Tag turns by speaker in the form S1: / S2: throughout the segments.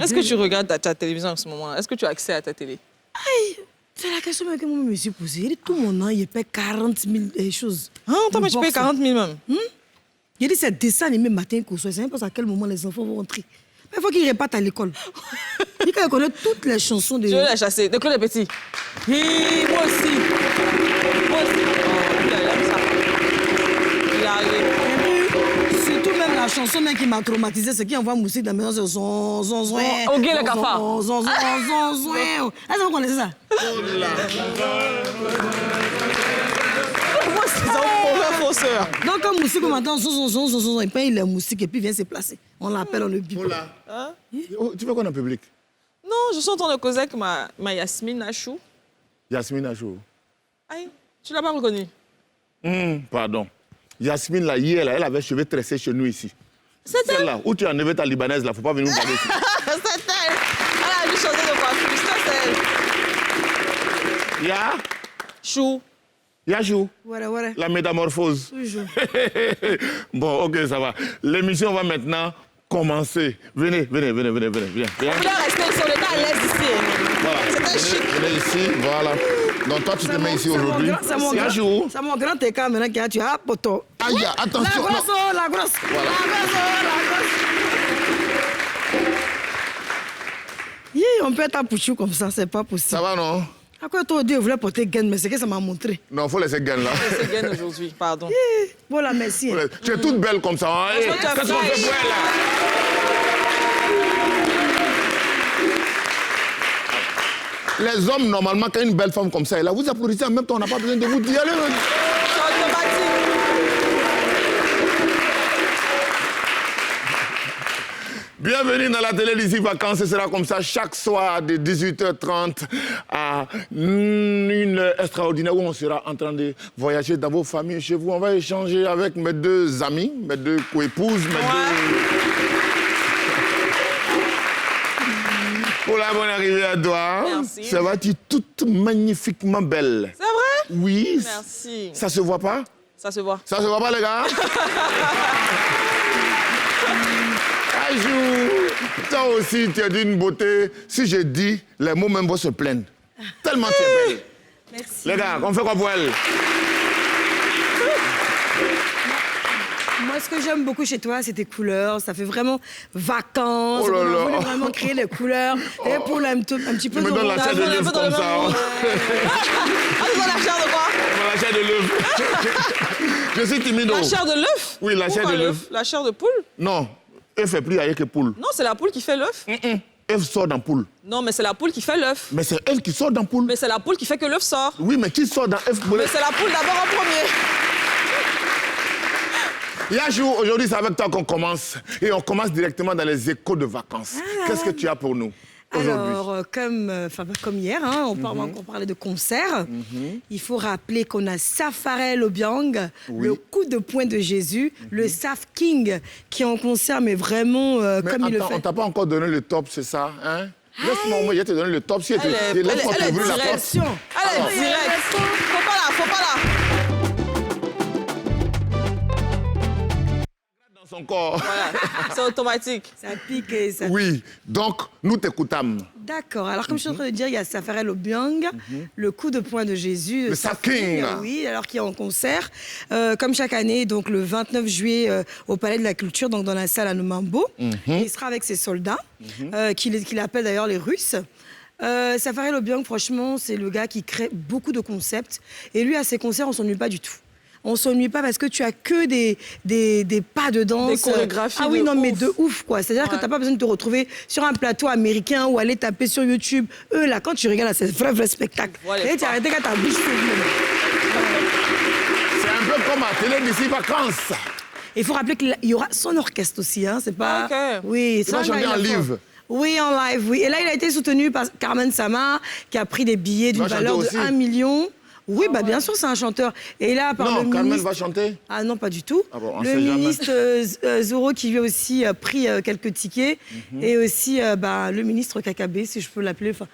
S1: Est-ce que tu regardes ta télévision en ce moment? Est-ce que tu as accès à ta télé?
S2: Aïe, c'est la question que moi me suis posée. Il dit tout mon an, il paie 40 000 choses.
S1: Hein, toi, mais tu payes 40 000 même.
S2: Il dit c'est dessin animé matin qu'on soit. Je ne sais pas à quel moment les enfants vont rentrer. Mais il faut qu'ils repartent à l'école. Il connaît toutes les chansons de...
S1: Je vais la chasser. De Claude le Petit. Hi, moi aussi. Moi aussi. Oh, il aime ça. Il arrive.
S2: Surtout même la chanson même qui m'a traumatisée, c'est qui envoie Moussi dans la maison, c'est zon, zon, zon.
S1: Ok, le cafard.
S2: Zon, zon, zon, zon. Est-ce que vous connaissez ça?
S1: Moi, c'est un mauvais fausseur.
S2: Donc, quand Moussi entend zon, zon, zon, zon, il paye les moustiques et puis il vient se placer. On l'appelle, on le bip.
S1: Hein?
S3: Tu fais quoi dans le public?
S1: Non, je suis en train de causer avec ma Yasmine Nachou.
S3: Yasmine Achou.
S1: Aïe, tu l'as pas reconnue?
S3: Pardon. Yasmine, là, hier, là, elle avait cheveux tressés chez nous ici.
S1: C'est elle?
S3: Celle-là, où tu as enlevé ta libanaise, là, faut pas venir nous parler ici.
S1: C'est elle. Elle a dû changer de coiffure. C'est elle.
S3: Ya?
S1: Chou.
S3: Yachou.
S2: Voilà, voilà.
S3: La métamorphose.
S2: Toujours.
S3: Bon, ok, ça va. L'émission va maintenant commencer. Venez, viens.
S1: Vous voulez rester ici, on est à l'aise ici.
S3: Voilà.
S1: C'était chic.
S3: Venez ici, voilà. Donc toi, tu te mets ici aujourd'hui.
S2: C'est mon grand écart maintenant qui a tué. Ah, poto.
S3: Aïe, attention.
S2: La grosse, oh, la grosse.
S3: Voilà.
S2: La grosse. On peut être à Pouchou comme ça, c'est pas possible.
S3: Ça va, non?
S2: À quoi toi, Dieu voulait porter gaine, mais c'est que ça m'a montré.
S3: Non, faut laisser gain là.
S1: C'est gain aujourd'hui, pardon.
S2: Voilà, merci.
S3: Tu es toute belle comme ça. Hein? Qu'est-ce qu'on fait pour elle, là? Les hommes, normalement, quand une belle femme comme ça est là, vous applaudissez en même temps, on n'a pas besoin de vous dire. Allez, bienvenue dans la télé d'ici vacances, ce sera comme ça chaque soir de 18h30 à une heure extraordinaire où on sera en train de voyager dans vos familles, chez vous. On va échanger avec mes deux amis, mes deux co-épouses, mes deux... Pour la bonne arrivée à toi.
S1: Merci.
S3: Ça va, tu es toute magnifiquement belle.
S1: C'est vrai?
S3: Oui.
S1: Merci.
S3: Ça se voit pas?
S1: Ça se voit.
S3: Ça se voit pas, les gars? Ajou, toi aussi, tu es d'une beauté. Si je dis, les mots même vont se plaindre. Tellement tu es belle.
S2: Merci.
S3: Les gars, on fait quoi pour elle?
S2: Moi, ce que j'aime beaucoup chez toi, c'est tes couleurs. Ça fait vraiment vacances.
S3: Oh là
S2: On a
S3: là.
S2: voulu vraiment créer les couleurs. Et pour un petit peu
S3: Tu me donnes la chair de l'œuf comme ça. Hein.
S1: Ah, tu vois la chair de quoi?
S3: La chair de l'œuf. Je suis timide.
S1: La chair de l'œuf?
S3: Oui, la chair
S1: Pourquoi
S3: de l'œuf.
S1: La chair de poule?
S3: Non, œuf est plus ailleurs que poule.
S1: Non, c'est la poule qui fait l'œuf.
S3: œuf sort dans poule.
S1: Non, mais c'est la poule qui fait l'œuf.
S3: Mais c'est elle qui sort dans poule.
S1: Mais c'est la poule qui fait que l'œuf sort.
S3: Oui, mais qui sort dans œuf?
S1: Mais c'est la poule d'abord en premier.
S3: Yachou, aujourd'hui, c'est avec toi qu'on commence. Et on commence directement dans les échos de vacances. Qu'est-ce que tu as pour nous aujourd'hui?
S2: Alors, comme hier, hein, on parlait de concert, il faut rappeler qu'on a Safarel Obiang, le coup de poing de Jésus, le Saf King, qui est en concert, mais vraiment comme il le fait.
S3: On t'a pas encore donné le top, c'est ça, hein? Laisse-moi, moi, je vais te donner le top. Si
S1: Elle est directe. Elle est directe. Faut pas là.
S3: Son corps.
S1: Voilà, c'est automatique.
S2: Ça pique et ça...
S3: Oui, donc nous t'écoutons.
S2: D'accord. Alors, comme je suis en train de dire, il y a Safarel Obiang, le coup de poing de Jésus.
S3: Le Saf King.
S2: Oui, alors qui est en concert. Comme chaque année, donc le 29 juillet, au Palais de la Culture, donc dans la salle à Numambo. Il sera avec ses soldats, qu'il appelle d'ailleurs les Russes. Safarel Obiang, franchement, c'est le gars qui crée beaucoup de concepts. Et lui, à ses concerts, on ne s'ennuie pas du tout. On ne s'ennuie pas parce que tu as que des pas de danse.
S1: Des chorégraphies.
S2: Ah oui, non, mais
S1: ouf.
S2: de ouf, quoi. C'est-à-dire que tu n'as pas besoin de te retrouver sur un plateau américain ou aller taper sur YouTube. Eux, là, quand tu regardes, c'est vrai spectacle.
S1: Voilà,
S2: Et tu arrêtes quand ta bouche s'ouvre.
S3: C'est un peu comme à télé d'ici vacances.
S2: Il faut rappeler qu'il y aura son orchestre aussi, hein. C'est pas...
S1: Ok.
S2: Oui,
S3: Il va chanter en live.
S2: Oui, en live, oui. Et là, il a été soutenu par Carmen Sama, qui a pris des billets d'une valeur de 1 million. Oui, bah, bien sûr, c'est un chanteur. Et là, par
S3: Non,
S2: le
S3: Carmen
S2: ministre...
S3: va chanter.
S2: Ah non, pas du tout.
S3: Ah bon, on
S2: le
S3: sait jamais.
S2: ministre Zoro qui lui a aussi pris quelques tickets. Et aussi le ministre Kakabe, si je peux l'appeler, enfin,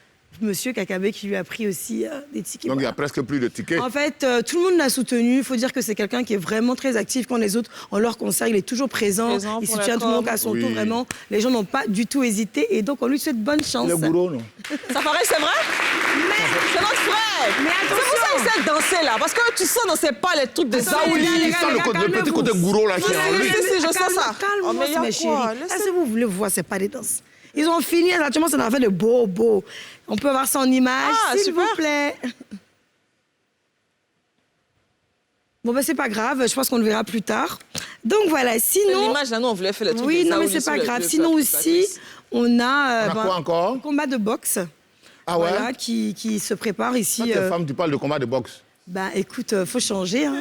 S2: monsieur Kakabe qui lui a pris aussi des tickets.
S3: Donc il y a
S2: Voilà.
S3: presque plus de tickets.
S2: En fait, tout le monde l'a soutenu. Il faut dire que c'est quelqu'un qui est vraiment très actif. Quand les autres ont leur concert, il est toujours présent. Il
S1: pour
S2: soutient
S1: la
S2: tout le monde
S1: com.
S2: à son
S3: Oui.
S2: tour, vraiment. Les gens n'ont pas du tout hésité. Et donc, on lui souhaite bonne chance.
S3: Le bourreau, non?
S1: Ça paraît, c'est vrai? C'est notre frère.
S2: Mais
S1: C'est pour ça qu'il sait danser là. Parce que tu sens dans ses pas les trucs des
S2: Attendez,
S1: Zaouli.
S2: les gars,
S3: Le petit côté gourou là qui est en lui.
S1: Si, je sens ça.
S2: Calme-moi,
S1: Oh, mais y a
S2: mes
S1: quoi?
S2: chéris.
S1: Laissez-
S2: Là, si vous voulez voir, c'est pas des danses. Ils ont fini, actuellement, c'est une affaire de beau. On peut avoir ça en image,
S1: Ah,
S2: s'il
S1: super.
S2: vous plaît. Bon, ben, c'est pas grave, je pense qu'on le verra plus tard. Donc, voilà, sinon...
S1: L'image là, nous, on voulait faire les trucs
S2: Oui,
S1: des
S2: non, mais
S1: Zaouli
S2: c'est pas
S1: sur
S2: grave.
S1: le
S2: Sinon
S1: plateau,
S2: aussi, on a...
S3: On a quoi encore?
S2: un combat de boxe.
S3: Ah ouais?
S2: Voilà, qui se prépare
S3: Quand
S2: ici.
S3: t'es femme, tu parles de combat de boxe.
S2: Ben, écoute, faut changer, hein.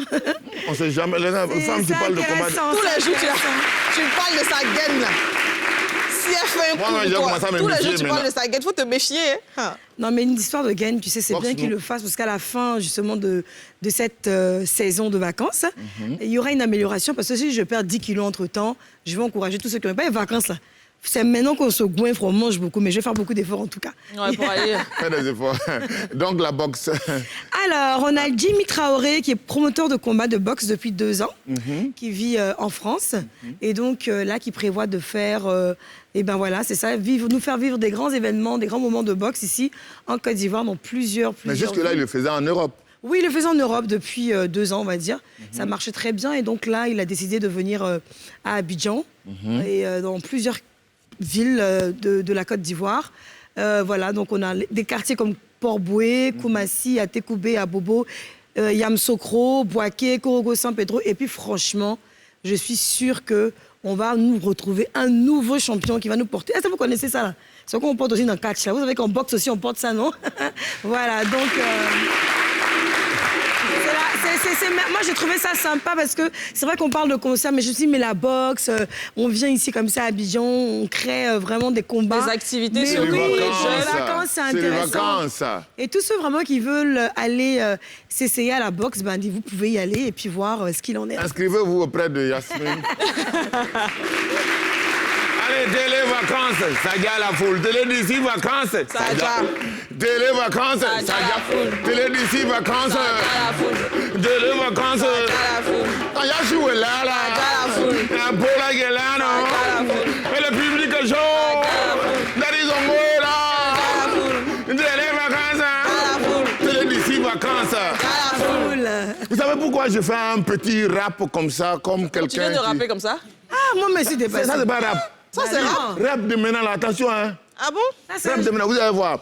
S3: On sait jamais. Les femmes, tu
S2: C'est
S3: parles de combat de...
S2: intéressant,
S1: Tous
S2: c'est
S1: les jours,
S2: intéressant.
S1: tu parles de sa gaine là. Si elle fait un
S3: Moi,
S1: coup
S3: j'ai
S1: de toi,
S3: commencé à me
S1: tous les
S3: méfier
S1: jours, tu parles
S3: maintenant.
S1: de sa gaine. Faut te méfier. Hein.
S2: Non, mais une histoire de gain, tu sais, c'est
S3: Boxe,
S2: bien qu'il
S3: non?
S2: le fasse parce qu'à la fin, justement, de cette saison de vacances, il y aura une amélioration parce que si je perds 10 kilos entre-temps, je vais encourager tous ceux qui n'ont pas les vacances, là. C'est maintenant qu'on se goinfre, on mange beaucoup, mais je vais faire beaucoup d'efforts en tout cas.
S1: Ouais, pour aller.
S3: Fais des efforts. Donc la boxe.
S2: Alors, on a Jimmy Traoré qui est promoteur de combat de boxe depuis 2 ans, qui vit en France et donc là qui prévoit de faire, et ben voilà, c'est ça, nous faire vivre des grands événements, des grands moments de boxe ici en Côte d'Ivoire dans plusieurs
S3: Mais jusque-là, il
S2: villes.
S3: le faisait en Europe.
S2: Oui, il le faisait en Europe depuis 2 ans, on va dire. Ça marchait très bien et donc là, il a décidé de venir à Abidjan et dans plusieurs villes de la Côte d'Ivoire. Voilà, donc on a des quartiers comme Port-Boué, Koumassi, Atekoubé, Abobo, Yamsokro, Boaké, Korogo, San Pedro. Et puis franchement, je suis sûre qu'on va nous retrouver un nouveau champion qui va nous porter. Est-ce que vous connaissez ça là? C'est quoi on porte aussi dans le catch là. Vous savez qu'en boxe aussi on porte ça, non? Voilà, donc... moi, j'ai trouvé ça sympa parce que c'est vrai qu'on parle de concert, mais je me suis dit, mais la boxe, on vient ici comme ça à Abidjan, on crée vraiment des combats.
S1: Des activités
S2: Mais
S1: sur
S3: C'est
S2: oui,
S3: les
S1: les
S3: vacances.
S2: vacances, c'est
S3: C'est les
S2: intéressant.
S3: vacances, ça.
S2: Et tous ceux vraiment qui veulent aller s'essayer à la boxe, ben, vous pouvez y aller et puis voir ce qu'il en est.
S3: Inscrivez-vous auprès de Yasmine. Allez, télé vacances, ça y a la foule. Télé d'ici vacances, ça y a. Télé vacances, ça y a. Télé d'ici vacances, télé vacances. Ah, y'a joué là, là. Un beau là, qui est là, non? Et le public est chaud. Là, ils ont beau là. Télé vacances, télé d'ici vacances.
S2: Cool.
S3: Vous savez pourquoi je fais un petit rap comme ça, comme quelqu'un
S1: Tu viens de rapper comme ça?
S2: Ah, moi, mais c'était pas
S3: Ça, c'est pas rap.
S1: Ça, c'est rap.
S3: Rap de maintenant, là, attention, hein.
S1: Ah bon?
S2: Ça,
S3: Rap de maintenant, vous allez voir.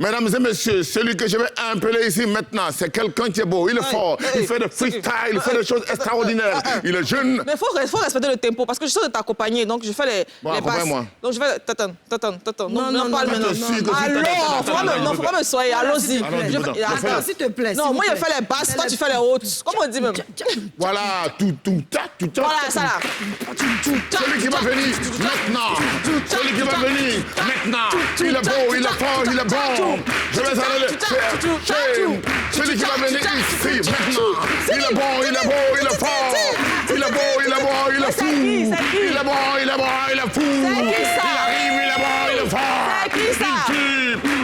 S3: Mesdames et messieurs, celui que je vais appeler ici maintenant, c'est quelqu'un qui est beau, il est fort, il fait des freestyle, il fait des choses extraordinaires. Il est jeune.
S1: Mais il faut respecter le tempo parce que je suis de t'accompagner, donc je fais les
S3: Bon,
S1: passes.
S3: accompagne-moi.
S1: Donc je vais tatan.
S2: Non,
S1: Parle
S2: non,
S1: maintenant.
S3: je suis que si
S1: Alors, faut pas me soigner, allons-y.
S3: Allons-y, attends.
S2: Attends, s'il te plaît.
S1: Non, moi je fais les basses, toi tu fais les hautes. Comment on dit même?
S3: Voilà, tout,
S1: Voilà, ça là.
S3: Celui qui va venir maintenant. Celui qui va venir maintenant. Il est beau, il est fort, il est bon. Je vais aller celui qui va venir ici maintenant. Il est bon, il est beau, il est fort. Il est beau, il est bon, il est fou. Il est bon, il est bon, il est fou. Il arrive, il est bon, il est fort.
S1: C'est qui ça?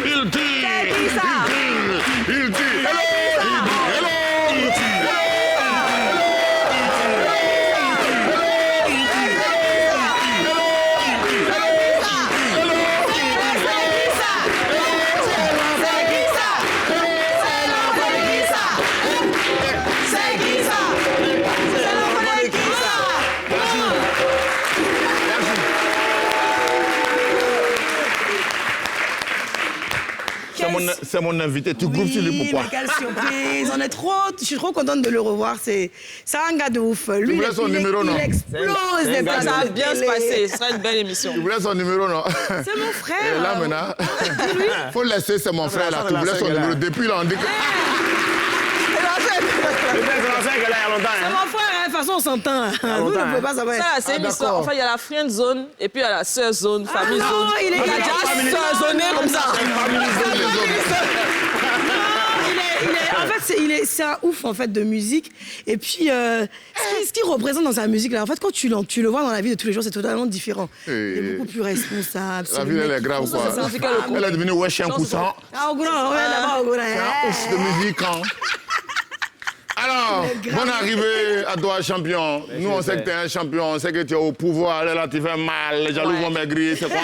S3: Il tire.
S1: C'est qui ça?
S3: Il tire. Hello. C'est mon invité. Tu groupes sur lui,
S2: Oui,
S3: pourquoi?
S2: mais quelle surprise. Je suis trop contente de le revoir. C'est un gars de ouf. Lui,
S3: voulais son numéro, non?
S2: il explose les plateaux
S1: Ça va
S2: de
S1: bien se
S2: télé.
S1: passer, ce sera une belle émission.
S3: Tu voulais son numéro, non?
S2: C'est mon frère.
S3: Et là, maintenant, faut le laisser, c'est mon frère, là. Tu voulais son numéro. Depuis, là, on dit que...
S2: C'est mon frère, hein. façon, on s'entend. Nous, on ne peut pas savoir.
S1: Ça, c'est une histoire. Enfin, il y a la friend zone et puis il y a la sœur zone, famille
S2: non,
S1: zone.
S2: il est-
S1: On a déjà sœur zonée comme ça.
S2: En fait, c'est un ouf en fait de musique. Et puis, ce qu'il représente dans sa musique là, en fait, quand tu le vois dans la vie de tous les jours, c'est totalement différent. Il est beaucoup plus responsable.
S3: La vie, elle est grave, quoi. Elle est devenue wesh un coussin.
S2: Ah, au grand, ouais, d'abord au grand.
S3: C'est un ouf de musique, hein. Alors, bonne arrivée à toi, champion. Nous, on sait que tu es un champion, on sait que tu es au pouvoir. Là, tu fais mal, les jaloux vont maigrir, c'est quoi ça?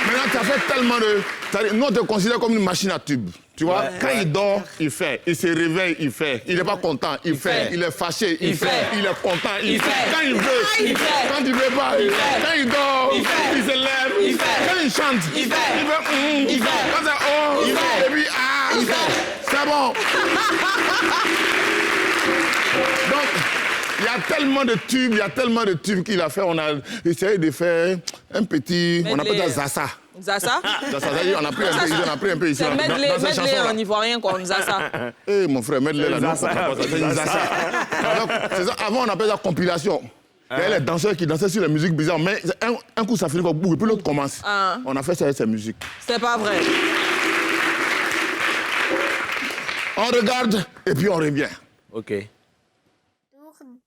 S3: Maintenant, tu as fait tellement de... Nous, on te considère comme une machine à tube. Tu vois, quand il dort, il fait. Il se réveille, il fait. Il n'est pas content, il fait. Il est fâché, il fait. Il est content, il fait. Quand il veut, il fait. Quand il ne veut pas, il fait. Quand il dort, il fait. Il se lève, il fait. Quand il chante, il fait. Il fait, il fait. Quand c'est oh, il fait. Et puis, ah, il fait. C'est bon. Donc, il y a tellement de tubes qu'il a fait. On a essayé de faire un petit, on appelle ça Zassa.
S1: Zassa?
S3: On a pris un peu ici.
S1: C'est medley en ivoirien, quoi, on Zassa.
S3: Eh, mon frère, medley, là, non, c'est une Zassa. Avant, on appelle ça compilation. Il y a les danseurs qui dansaient sur les musiques bizarres, mais un coup, ça finit comme boum, et puis l'autre commence. On a fait ça avec ces musiques.
S1: C'est pas vrai.
S3: On regarde, et puis on revient.
S4: OK.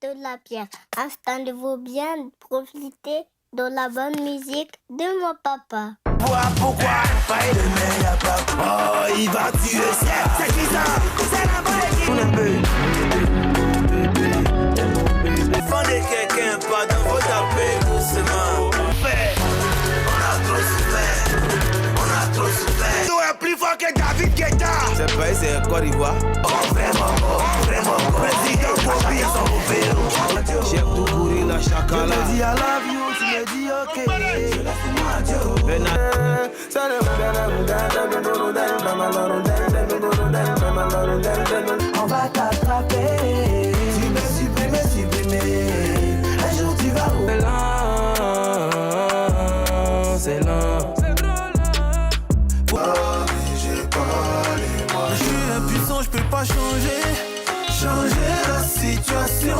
S5: Tour de la pierre. Installez-vous bien, profitez de la bonne musique de mon papa.
S6: Pourquoi pas de meilleur papa? Oh, il va tuer, c'est qui ça? C'est la bonne équipe. On peut. Fendez quelqu'un, pardon, faut taper doucement. On a trop souffert. On a trop souffert. Nous est plus fort que David Guetta. C'est pas, c'est Côte d'Ivoire. Oh, vraiment. Président Bobby, son chef tout courir la chacala. Tu me dis I love you, tu me dis ok. Je laisse moi on va t'attraper. Tu m'as supprimé. Un jour tu vas où? C'est lent. J'ai pas les moyens. Je suis impuissant, je peux pas changer la situation.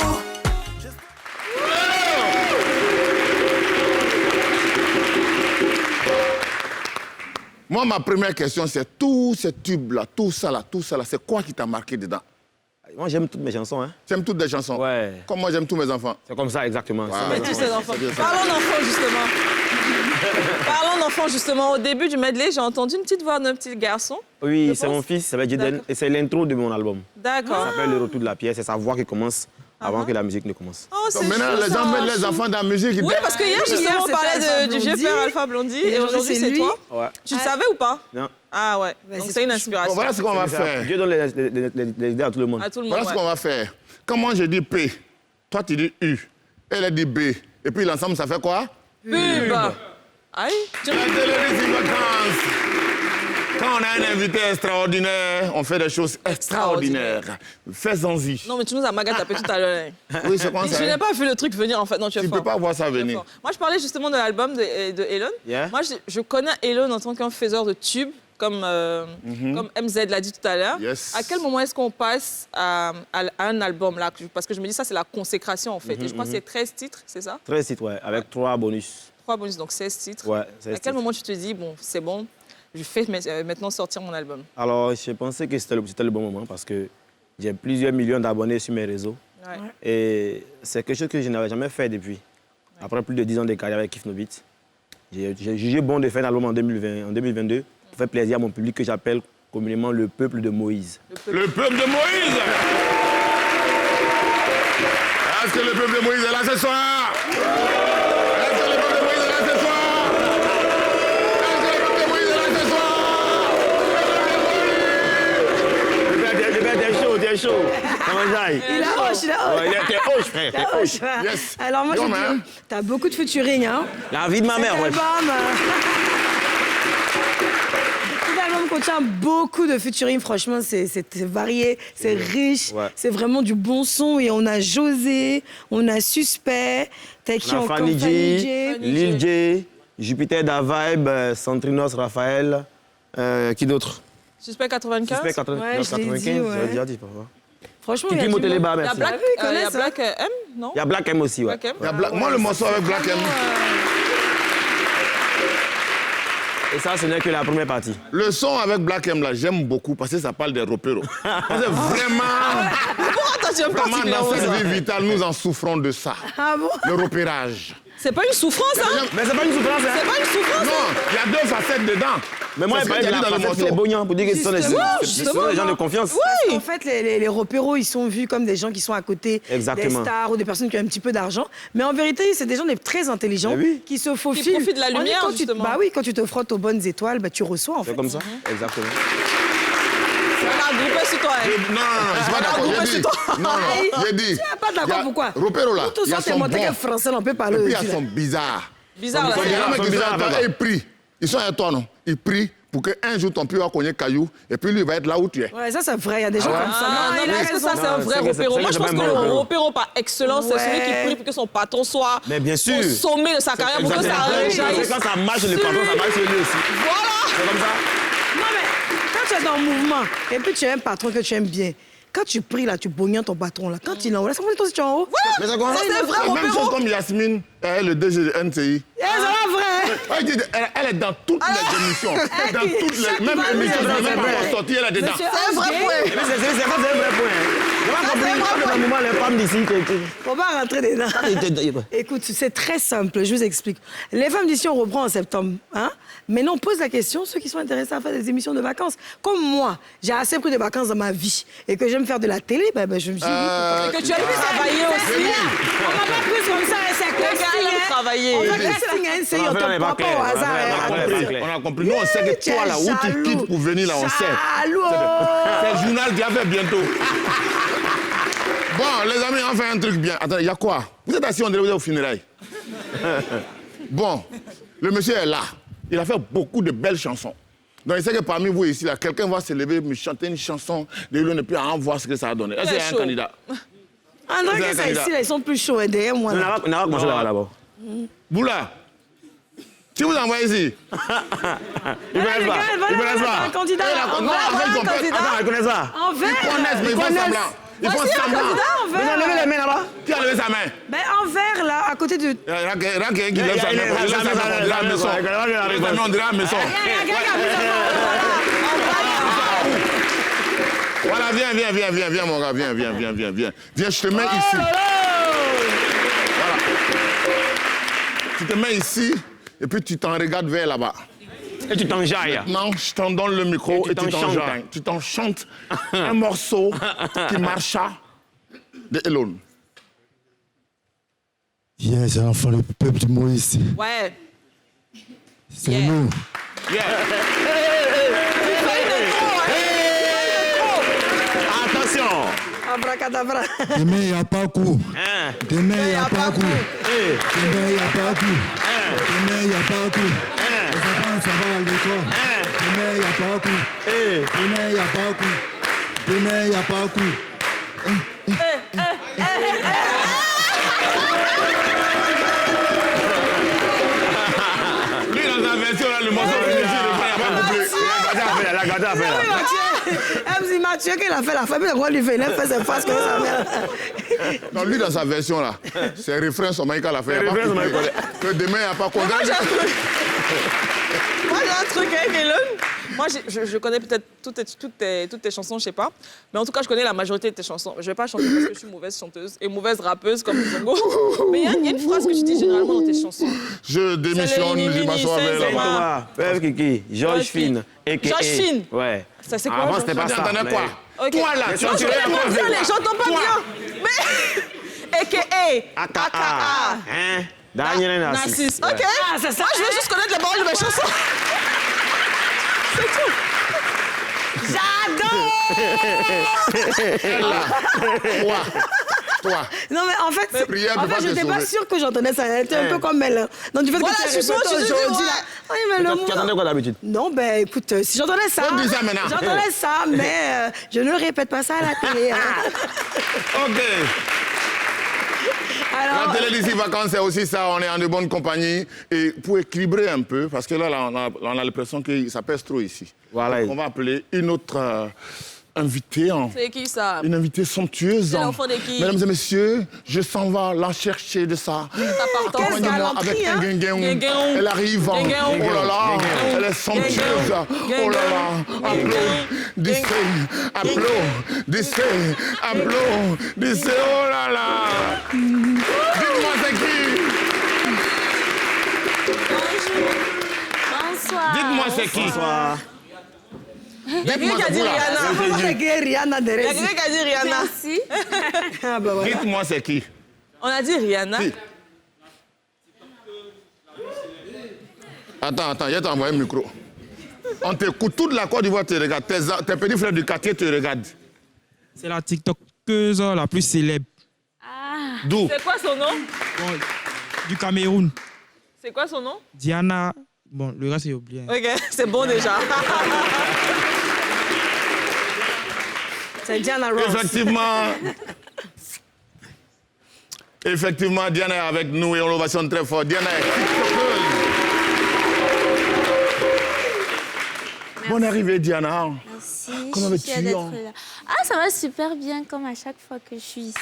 S3: Moi, ma première question, c'est tous ces tubes-là, tout ça, c'est quoi qui t'a marqué dedans?
S4: Moi, j'aime toutes mes chansons. Hein.
S3: J'aime toutes les chansons.
S4: Ouais.
S3: Comme moi, j'aime tous mes enfants.
S4: C'est comme ça, exactement.
S1: Mais tous ces enfants. Parlons d'enfants, justement. Parlons d'enfants, justement. Au début du medley, j'ai entendu une petite voix d'un petit garçon.
S4: Oui, c'est mon fils, ça s'appelle Jaden, et c'est l'intro de mon album.
S1: D'accord.
S4: Ça s'appelle Le Retour de la pierre, c'est sa voix qui commence avant que la musique ne commence.
S1: Oh,
S3: Donc maintenant, les gens mettent les enfants dans la musique.
S1: Oui, parce que hier, justement, on parlait du vieux père Alpha Blondy, et aujourd'hui, c'est toi.
S4: Ouais.
S1: Tu le savais ou pas?
S4: Non.
S1: Ah ouais, donc c'est une inspiration.
S3: Bon, voilà ce qu'on va faire.
S4: Dieu donne les idées à tout le monde.
S1: À tout le monde,
S3: Voilà ce qu'on va faire. Comment je dis P, toi tu dis U, elle a dit B. Et puis l'ensemble, ça fait quoi?
S1: Pub. Aïe.
S3: La télévision vacances. Quand on a un invité extraordinaire, on fait des choses extraordinaires. Fais-en-y.
S1: Non, mais tu nous as maga tapé tout à l'heure.
S3: Oui, c'est quoi ça?
S1: Je n'ai pas vu le truc venir, en fait. Non, tu es
S3: Tu
S1: fort.
S3: peux pas voir ça
S1: Tu es
S3: venir.
S1: fort. Moi, je parlais justement de l'album de Elon.
S4: Yeah.
S1: Moi, je connais Elon en tant qu'un faiseur de tubes, comme MZ l'a dit tout à l'heure.
S3: Yes.
S1: À quel moment est-ce qu'on passe à un album là? Parce que je me dis, ça, c'est la consécration, en fait. Et je crois que c'est 13 titres, c'est ça?
S4: 13 titres, ouais, avec 3 bonus.
S1: 3 bonus, donc 16 titres.
S4: Ouais, 16
S1: À quel
S4: titres.
S1: moment tu te dis, bon, c'est bon, je fais maintenant sortir mon album?
S4: Alors, je pensais que c'était le bon moment parce que j'ai plusieurs millions d'abonnés sur mes réseaux.
S1: Ouais.
S4: Et c'est quelque chose que je n'avais jamais fait depuis. Après plus de 10 ans de carrière avec Kiff No Beat, j'ai jugé bon de faire un album en 2022 pour faire plaisir à mon public que j'appelle communément le peuple de Moïse.
S3: Le peuple de Moïse. Est-ce que le peuple de Moïse est là ce soir? Est-ce que le peuple de Moïse est là ce soir? Est-ce que le peuple de Moïse est là ce soir?
S4: T'es chaud. Comment ça?
S2: Il a hoche, il a hoche.
S4: Ouais, il était hoche, frère.
S2: Il a hoche.
S3: Yes.
S2: Alors moi, je
S3: Yo,
S2: dis,
S3: man.
S2: t'as beaucoup de featuring, hein?
S4: La vie de ma mère, ouais.
S2: Cet album contient beaucoup de featuring, franchement, c'est varié, c'est riche,
S4: Ouais.
S2: c'est vraiment du bon son. Et on a José, on a Suspect, t'as qui
S4: On a
S2: encore?
S4: Fanny
S2: Fanny
S4: J, Lil J, Jupiter Da Vibe, Centrinos Raphaël, qui d'autre?
S1: Suspect 95?
S4: Suspect 95,
S2: Ouais, je l'ai dit, ouais.
S4: j'avais déjà dit parfois.
S2: Franchement,
S4: Kiki
S2: il y a du
S4: Moteleba,
S2: monde.
S4: merci.
S1: Il y a Black,
S2: ils connaissent,
S1: il y a
S2: hein.
S1: Black M, non?
S4: Il y a Black M aussi, ouais.
S1: Black M.
S3: Il y a moi, le morceau avec Black M.
S4: Et ça, ce n'est que la première partie.
S3: Le son avec Black M, là, j'aime beaucoup parce que ça parle des repéros. C'est vraiment...
S1: Pourquoi toi, tu aimes
S3: Vraiment, dans
S1: particulièrement
S3: cette
S1: ça?
S3: vie vitale, nous en souffrons de ça.
S2: Ah bon?
S3: Le repérage.
S1: C'est pas une souffrance, hein?
S4: Mais c'est pas une souffrance,
S1: C'est
S4: hein.
S1: pas une souffrance,
S3: Non, il y a deux facettes dedans.
S4: Mais moi,
S3: C'est
S4: je
S3: ce que
S4: parlais de
S3: tu as
S4: la
S3: dit dans le
S4: facette, les
S3: morceau.
S4: bognons, pour dire que ce sont des gens de confiance.
S1: Oui.
S2: En fait, les repéros, ils sont vus comme des gens qui sont à côté
S4: Exactement.
S2: des stars ou des personnes qui ont un petit peu d'argent. Mais en vérité, c'est des gens très intelligents
S4: Mais oui.
S2: qui se faufilent.
S1: Qui profitent de la
S2: On dit
S1: lumière,
S2: quand tu-
S1: justement.
S2: Bah oui, quand tu te frottes aux bonnes étoiles, bah, tu reçois en fait.
S4: C'est comme ça, exactement.
S1: On a groupé sur toi, hein?
S3: Non, je suis pas d'accord.
S1: groupe,
S3: J'ai
S1: c'est
S3: dit,
S1: toi.
S3: non, j'ai dit.
S2: Tu n'es pas d'accord, pourquoi?
S3: Repéro là,
S2: Nous tous,
S3: il y a
S2: on
S3: son
S2: t'est montré
S3: bon.
S2: que français, on peut parler
S3: Et puis il y
S2: aussi,
S3: a
S2: là.
S3: son bizarre.
S1: Bizarre, là.
S3: Il y a un mec qui
S4: bizarre,
S3: sont à toi
S4: là-bas.
S3: et prie. Ils sont à toi, non? Ils prient pour qu'un jour ton pied va cogner caillou et puis lui il va être là où tu es.
S2: Ouais, ça, c'est vrai. Il y a des gens comme ça.
S1: Ah, non,
S2: il a
S1: mais est-ce que
S2: raison.
S1: ça, c'est un vrai
S4: c'est que c'est-
S1: repéro?
S4: c'est
S1: Moi,
S4: que
S1: je
S4: c'est
S1: pense que
S4: pas un
S1: le
S4: bon
S1: repéro par excellence, c'est
S2: Ouais.
S1: celui qui prie pour que son patron soit
S4: Mais bien sûr.
S1: au sommet de sa carrière, pour que ça
S4: Exactement.
S1: réjaillisse.
S4: Quand ça marche, le patron, ça marche sur lui aussi.
S1: Voilà!
S4: C'est comme ça.
S2: Non, mais quand tu es dans le mouvement et puis tu as un patron que tu aimes bien, quand tu pries là, tu bognes ton patron là. Quand il est en haut, là, ça veut dire que toi aussi tu es en haut.
S3: Mais ça commence.
S1: Ça, c'est vrai,
S3: La même
S1: repéro.
S3: chose comme Yasmine, le DG de NCI.
S2: Eh, c'est pas vrai.
S3: Ouais, je dis, elle est dans toutes les émissions. Dans toutes
S2: chaque
S3: les. Même
S2: fois,
S3: émissions,
S2: c'est
S3: elle n'est même
S2: vrai.
S3: pas encore sortie, elle est dedans.
S2: Monsieur
S1: C'est un vrai
S2: Osgay,
S1: point.
S4: Mais c'est pas un vrai point. J'ai pas compris. Quand dans le moment, les femmes d'ici.
S2: Faut pas rentrer dedans. Écoute, c'est très simple, je vous explique. Les femmes d'ici, on reprend en septembre. Hein? Maintenant, on pose la question, ceux qui sont intéressés à faire des émissions de vacances. Comme moi, j'ai assez pris de vacances dans ma vie et que j'aime faire de la télé, ben, je me dis oui.
S1: Et que tu aimes travailler aussi.
S2: On m'a pas pris comme ça, c'est
S1: Le gars, il aime
S2: casting.
S1: travailler.
S2: On va casting, hein, c'est
S4: On
S2: on
S4: a fait, on
S2: te
S4: est pas
S2: prend pas
S4: clair,
S2: au
S4: on a fait,
S2: hasard.
S4: on a
S2: hein,
S4: fait,
S2: attention.
S4: clair.
S3: On a compris. Nous, on sait que
S2: Tu es
S3: toi, là, où tu
S2: jaloux.
S3: quittes pour venir, là, on sait.
S2: Jaloux.
S3: C'est le journal qui a fait bientôt. Bon, les amis, on fait un truc bien. Attendez, il y a quoi? Vous êtes assis, on dirait que vous êtes au funérailles. Bon, le monsieur est là. Il a fait beaucoup de belles chansons. Donc, il sait que parmi vous ici, là, quelqu'un va se lever, me chanter une chanson de l'une et puis on va voir ce que ça a donné. Est-ce qu'il y a un
S1: chaud.
S3: candidat?
S2: André,
S3: Vous êtes
S2: que ça
S3: candidat.
S2: ici, là, ils sont plus chauds hein, derrière moi.
S4: On
S2: là.
S4: a commencé là d'abord.
S3: Boula, si vous envoyez ici,
S4: Ils
S2: Voilà,
S4: connaissent
S2: les
S4: pas.
S2: gars,
S4: Ils
S2: voilà,
S4: connaissent
S2: voilà,
S4: pas.
S2: un candidat.
S3: Eh, la-
S2: En
S3: non,
S2: vert,
S3: en fait, ils ont
S2: voilà, un
S3: fait-
S2: candidat.
S4: Attends, ils connaissent pas.
S2: En vert.
S3: ils connaissent, mais ils font semblant. Ils font
S2: Voici un
S3: semblant.
S2: candidat en
S4: Ils ont
S2: vert.
S4: levé les mains là-bas.
S3: Qui a levé sa main?
S2: Ben, en vert, là, à côté de...
S3: Il y a quelqu'un qui lève sa main.
S4: il est-
S3: Il lève sa main, on dirait un maison. Il lève sa main, on dirait un maison. Voilà, viens, mon gars, viens. Viens, je te mets ici. Voilà. Tu te mets ici, et puis tu t'en regardes vers là-bas.
S4: Et tu t'enjailles.
S3: Non, je t'en donne le micro et tu t'en
S4: chantes.
S3: chantes. Tu t'en chantes un morceau qui marcha de Elon.
S7: Yeah, c'est l'enfant du peuple du Maurice.
S1: Ouais.
S7: C'est
S1: Yeah.
S7: nous.
S4: Attention.
S2: Abracadabra.
S7: Demain, il n'y a pas coup.
S4: Hein.
S7: Demain, il n'y a pas coup.
S4: Eh.
S7: Demain, il n'y a pas coup. Demain, il n'y a pas coup. Les enfants, ça va à l'école. Demain, il n'y a pas coup.
S4: Eh.
S7: Demain, il n'y a pas coup. Demain, il n'y a pas coup.
S3: Lui, dans sa version, là, le morceau finit ici, le frère, il n'a pas coupé.
S4: La gâte à faire là.
S2: MC Mathieu, qu'il a fait la famille, on lui fait, il a fait ses faces comme ça.
S3: Non, lui, dans sa version, là, c'est refrain Somaïka l'a fait. Il n'a pas
S4: refrain
S3: coupé. Que demain, il n'y a pas
S1: Moi, j'ai un
S3: condamné.
S1: truc. Moi, j'ai un truc avec Elon. Moi, je connais peut-être toutes tes chansons, je sais pas. Mais en tout cas, je connais la majorité de tes chansons. Je vais pas chanter parce que je suis mauvaise chanteuse et mauvaise rappeuse comme Zongo. Mais il y a une phrase que tu dis généralement dans tes chansons.
S3: Je démissionne,
S1: C'est les
S3: je m'assois
S1: Mini,
S3: avec
S1: c'est
S3: la main.
S4: Thomas, Peuve Kiki, Georges Fine. a.k.a.
S1: Georges Fine.
S4: Ouais.
S1: Ça, c'est quoi,
S4: Avant,
S1: Georges
S4: c'était pas
S3: Tu
S4: ça.
S3: entendais
S4: mais-
S3: quoi?
S1: Ok.
S3: Toi, là, tu
S1: Non, je
S3: entendais
S1: connais
S3: quoi?
S1: pas bien, j'entends pas
S3: Toi.
S1: bien. Mais... A.K.A.
S4: AKA. Hein? Daniel Narcisse.
S1: Narcisse. Ok.
S4: Ouais.
S2: Ah, c'est ça.
S1: Moi, je veux juste connaître les paroles de mes chansons. C'est tout.
S3: Toi.
S2: Non, mais en fait,
S3: prière
S2: en
S3: peut pas
S2: fait je
S3: te
S2: n'étais pas
S3: sauver.
S2: sûre que j'entendais ça. Elle était un peu comme elle. Donc, du fait
S1: Voilà,
S2: que tu
S1: je suis sûre,
S2: répètes
S1: je suis
S2: aujourd'hui,
S1: sûre,
S2: là.
S1: ouais.
S2: Oui, mais le
S4: Tu attendais quoi d'habitude?
S2: Non, ben écoute, si j'entendais ça.
S3: On dit ça maintenant.
S2: J'entendais ça, mais je ne répète pas ça à la télé. hein.
S3: OK.
S2: Alors,
S3: La télé d'ici vacances, c'est aussi ça. On est en de bonne compagnie. Et pour équilibrer un peu, parce que là on a l'impression que ça pèse trop ici.
S4: Voilà.
S3: Donc, on va appeler une autre invité.
S1: C'est qui ça?
S3: Une invitée somptueuse.
S1: C'est l'enfant de qui?
S3: Mesdames et messieurs, je s'en vais la chercher de ça. Accompagnez-moi avec un guinguin.
S1: Guinguin.
S3: Elle arrive.
S1: Guinguin.
S3: Oh là là,
S1: Guinguin.
S3: elle est somptueuse.
S1: Guinguin.
S3: Oh là là, applaudissez, applaudissez, applaudissez. Oh là là. Dites-moi c'est qui?
S8: Bonsoir.
S3: Dites-moi c'est qui?
S4: Bonsoir.
S1: Il y a quelqu'un qui a dit Rihanna.
S2: Comment c'est que Rihanna
S1: Il y a
S2: derrière?
S1: quelqu'un qui a dit Rihanna.
S8: Merci.
S2: Ah bah voilà.
S3: Dites-moi c'est qui?
S1: On a dit Rihanna.
S3: Si. Attends, je vais t'envoyer un micro. On t'écoute, toute la Côte d'Ivoire te regarde. Tes petits frères du quartier te regardent.
S9: C'est la TikTokeuse la plus célèbre.
S3: D'où?
S1: C'est quoi son nom?
S9: Bon, du Cameroun.
S1: C'est quoi son nom?
S9: Diana. Bon, le reste, j'ai oublié.
S1: Ok, c'est bon déjà.
S2: C'est Diana Ross.
S3: Effectivement, Diana est avec nous et on l'ovation très fort. Diana est tiktokeuse. Bonne arrivée, Diana.
S8: Merci.
S3: Comment
S8: je suis
S3: vas-tu,
S8: d'être
S3: hein?
S8: là. Ah, ça va super bien, comme à chaque fois que je suis ici.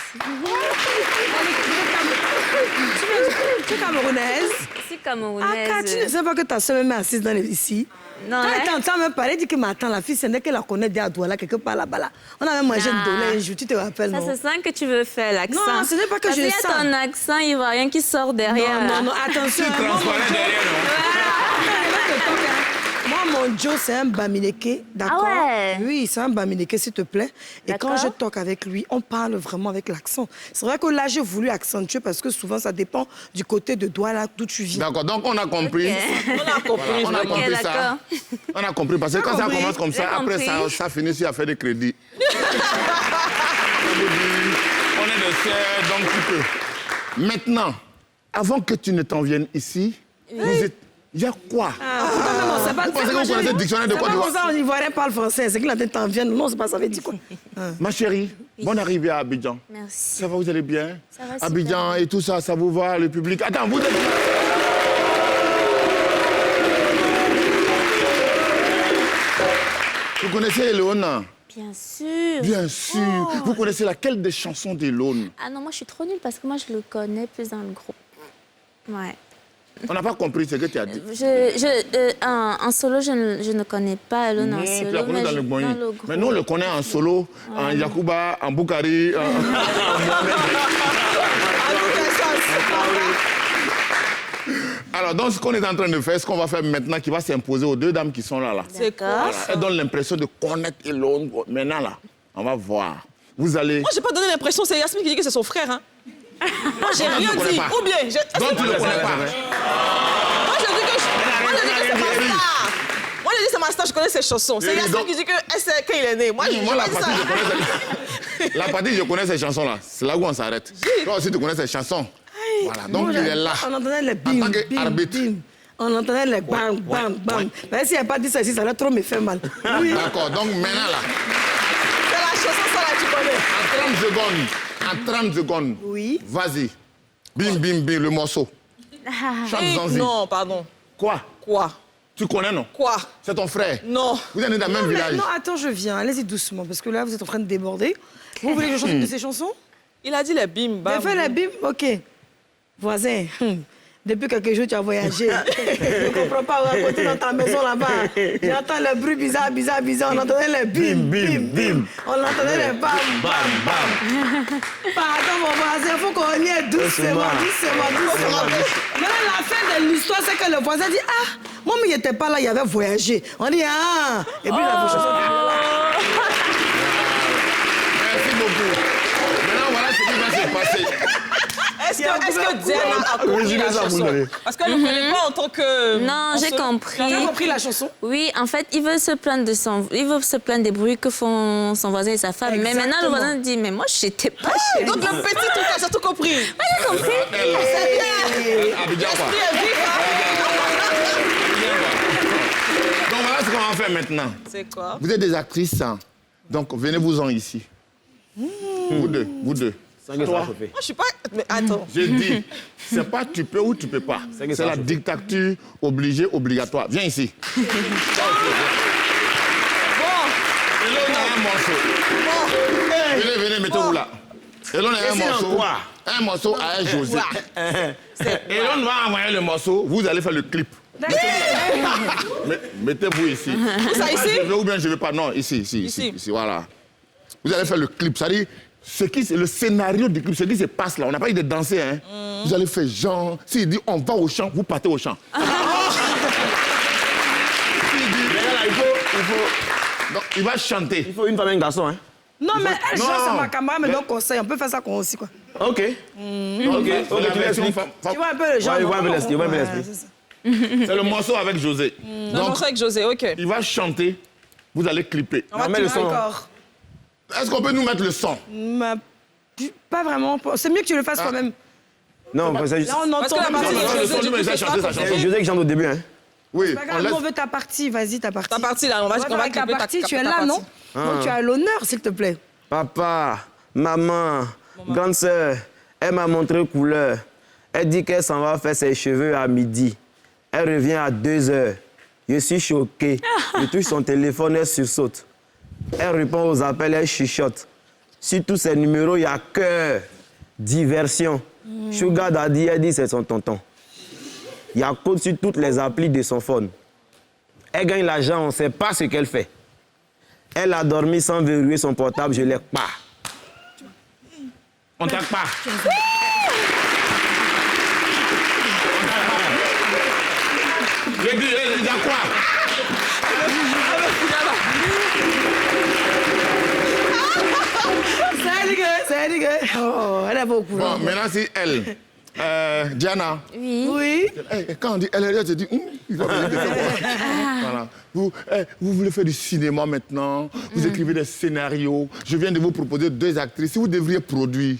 S2: Tu es camerounaise?
S8: Je suis
S2: Ah,
S8: camerounaise.
S2: Kat, tu ne sais pas que ta soeur même est assise ici?
S8: Non,
S2: Quand
S8: hein?
S2: elle t'entend me parler, elle dit que attends, la fille, c'est n'est qu'elle la connaît déjà à Douala, quelque part là-bas. Là. On avait mangé
S8: Ah.
S2: une dollar un jour, tu te rappelles,
S8: Ça
S2: non?
S8: se sent que tu veux faire l'accent.
S2: Non, ce n'est pas que
S8: Parce
S2: je
S8: qu'il y a
S2: sens.
S8: ton accent ivoirien qui sort derrière. là.
S2: Non, attention. hein, Moi, mon Joe, c'est un Bamileke, d'accord?
S8: Ah ouais?
S2: Oui, c'est un Bamileke, s'il te plaît. Et quand
S8: D'accord.
S2: je toque avec lui, on parle vraiment avec l'accent. C'est vrai que là, j'ai voulu accentuer parce que souvent, ça dépend du côté de Douala, d'où tu viens.
S3: D'accord, donc on a compris.
S8: Ok.
S1: On a compris.
S3: On a
S8: Ok,
S3: compris ça.
S8: d'accord.
S3: On a compris parce que quand ça
S2: compris.
S3: commence comme ça,
S8: J'ai
S3: après
S8: compris.
S3: ça finit sur à faire des crédits. Ça veut dire, on est des sœurs, donc tu peux. Maintenant, avant que tu ne t'en viennes ici, vous êtes. Il y a quoi?
S2: C'est pas
S3: Vous pensez que vous connaissez le dictionnaire de
S2: c'est
S3: Côte
S2: pas
S3: d'Ivoire?
S2: comme ça, on Ivoirien parle français. C'est que la tête t'en vient. Non, c'est pas ça veut dire quoi.
S3: Ma chérie, bonne arrivée à Abidjan.
S8: Merci.
S3: Ça va, vous allez bien?
S8: Ça va super
S3: Abidjan et tout ça, ça vous va, le public? Attends, vous êtes... Vous connaissez Elona?
S8: Bien sûr.
S3: Bien sûr. Vous connaissez laquelle des chansons d'Elona?
S8: Ah non, moi je suis trop nulle parce que moi je le connais plus dans le groupe. Ouais.
S3: On n'a pas compris ce que tu as dit.
S8: En solo, je ne connais pas Elona en
S3: Non, tu
S8: solo.
S3: la connais
S8: mais
S3: dans le Boigny.
S8: groupe.
S3: Mais nous, on le connaît en solo, en Yakuba, en Boukari, en Mohamed. Alors, donc, ce qu'on est en train de faire, ce qu'on va faire maintenant, qui va s'imposer aux deux dames qui sont là.
S1: C'est quoi?
S8: D'accord.
S3: Elles donnent l'impression de connaître Elon. Maintenant, là, on va voir. Vous allez...
S1: Moi, j'ai pas donné l'impression, c'est Yasmine qui dit que c'est son frère. Hein. Moi, j'ai
S3: Donc, tu
S1: rien
S3: le connais
S1: dit.
S3: pas.
S1: Ou bien,
S3: Donc, tu ne le connais pas.
S1: Moi, je dis que c'est ma star. Moi, je dis que c'est ma star, je connais ses chansons. C'est
S3: Oui,
S1: Yasmine
S3: donc-
S1: qui dit que c'est quand il est né. Moi, je
S3: Moi, la
S1: dis ça.
S3: partie, la partie, je connais ces chansons-là. C'est là où on s'arrête. Toi aussi, tu connais ces chansons. Voilà, donc il est là.
S2: On entendait les
S3: En
S2: bim,
S3: tant
S2: bim,
S3: qu'arbitre.
S2: bim. On entendait les bam, bam, bam. Mais s'il n'y a pas dit ça ici, ça allait trop me faire mal. Oui.
S3: D'accord, donc maintenant, là,
S1: C'est la chanson, ça, là, tu connais.
S3: en 30 secondes,
S2: Oui.
S3: vas-y. Bim, bim, bim, le morceau. Chante-en-y.
S1: Non, pardon.
S3: Quoi?
S1: Quoi?
S3: Tu connais, non?
S1: Quoi?
S3: C'est ton frère.
S1: Non.
S3: Vous êtes né dans le même
S2: Non, mais-
S3: village.
S2: non, attends, je viens. Allez-y doucement, parce que là, vous êtes en train de déborder. Vous voulez que je chante une de ces chansons?
S1: Il a dit les bim, bam.
S2: J'ai fait la bim, ok. Voisin, depuis quelques jours, tu as voyagé. Je ne comprends pas où à côté dans ta maison là-bas. J'entends le bruit bizarre, bizarre, bizarre. On entendait les bim, bim, bim. On entendait les bam, bam, bam. Pardon, mon voisin, il faut qu'on y aille doucement, doucement. Maintenant, la fin de l'histoire, c'est que le voisin dit, ah, moi, mais il n'était pas là, il avait voyagé. On dit, ah. Et puis, la chanson.
S3: Merci beaucoup. Maintenant, voilà ce qui va se passer.
S1: Est-ce que Diana a compris la chanson? Parce qu'elle ne connaît pas en tant que...
S8: Non, j'ai compris.
S2: Tu as compris la chanson?
S8: Oui, en fait, il veut se plaindre des bruits que font son voisin et sa femme. Mais maintenant, le voisin dit, mais moi, je n'étais pas chez lui.
S1: Donc le petit truc a surtout compris.
S8: J'ai compris.
S3: Abidjan, quoi. Donc voilà ce qu'on va faire maintenant.
S1: C'est quoi?
S3: Vous êtes des actrices, hein. Donc venez-vous-en ici. Vous deux, vous deux.
S4: Sans que ça
S3: Toi,
S4: va chauffer.
S1: Moi, je suis pas... Mais attends.
S3: j'ai dit, c'est pas tu peux ou tu peux pas.
S4: que ça
S3: C'est
S4: va
S3: la
S4: chauffer.
S3: dictature obligatoire. Viens ici.
S1: Bon,
S3: Elona, morceau. Venez, mettez-vous là. Elon a un morceau à José. Elon va envoyer le morceau, vous allez faire le clip. Mettez-vous ici.
S1: Ça ici?
S3: Je veux ou bien je ne veux pas. Non, ici, voilà. Vous allez faire le clip. C'est-à-dire, le scénario du clip, ce qui se passe là, on n'a pas eu de danser. Hein. Vous allez faire genre, s'il dit on va au champ, vous partez au champ. Donc, il va chanter.
S4: Il faut une femme et un garçon, hein.
S2: Non, mais elle chante, c'est ma camarade, mais donc conseil, on peut faire ça aussi, quoi.
S4: Ok. Ok, tu l'expliques.
S2: Tu vois un peu le genre.
S4: Ouais, il voit un peu l'esprit.
S3: C'est le morceau avec José.
S1: Le morceau avec José, ok.
S3: Il va chanter, vous allez clipper.
S2: On va mettre le son. D'accord.
S3: Est-ce qu'on peut nous mettre le son?
S2: Pas vraiment. C'est mieux que tu le fasses toi-même.
S4: Non, parce que
S2: là, on entend la partie
S4: c'est José qui chante au début, hein.
S3: Oui,
S2: on veut ta partie, vas-y, ta partie.
S1: Ta partie, là, on va
S2: clipper ta partie. Tu es là, non? Donc tu as l'honneur, s'il te plaît.
S4: Papa, maman, grande sœur, elle m'a montré couleur. Elle dit qu'elle s'en va faire ses cheveux à midi. Elle revient à 2h. Je suis choqué. Je touche son téléphone, elle sursaute. Elle répond aux appels, elle chuchote. Sur tous ces numéros, il y a cœur, diversion. Sugar Daddy, elle dit c'est son tonton. Il y a code sur toutes les applis de son phone. Elle gagne l'argent, on ne sait pas ce qu'elle fait. Elle a dormi sans verrouiller son portable, je ne l'ai pas.
S3: On t'a pas. J'ai dit, il y a quoi?
S2: C'est dégueu. Oh, elle a beaucoup.
S3: Bon, maintenant, c'est elle. Diana.
S8: Oui.
S3: Quand on dit elle, elle te dit, il va venir de faire voilà. Vous voulez faire du cinéma maintenant, vous écrivez des scénarios. Je viens de vous proposer 2 actrices. Si vous devriez produire,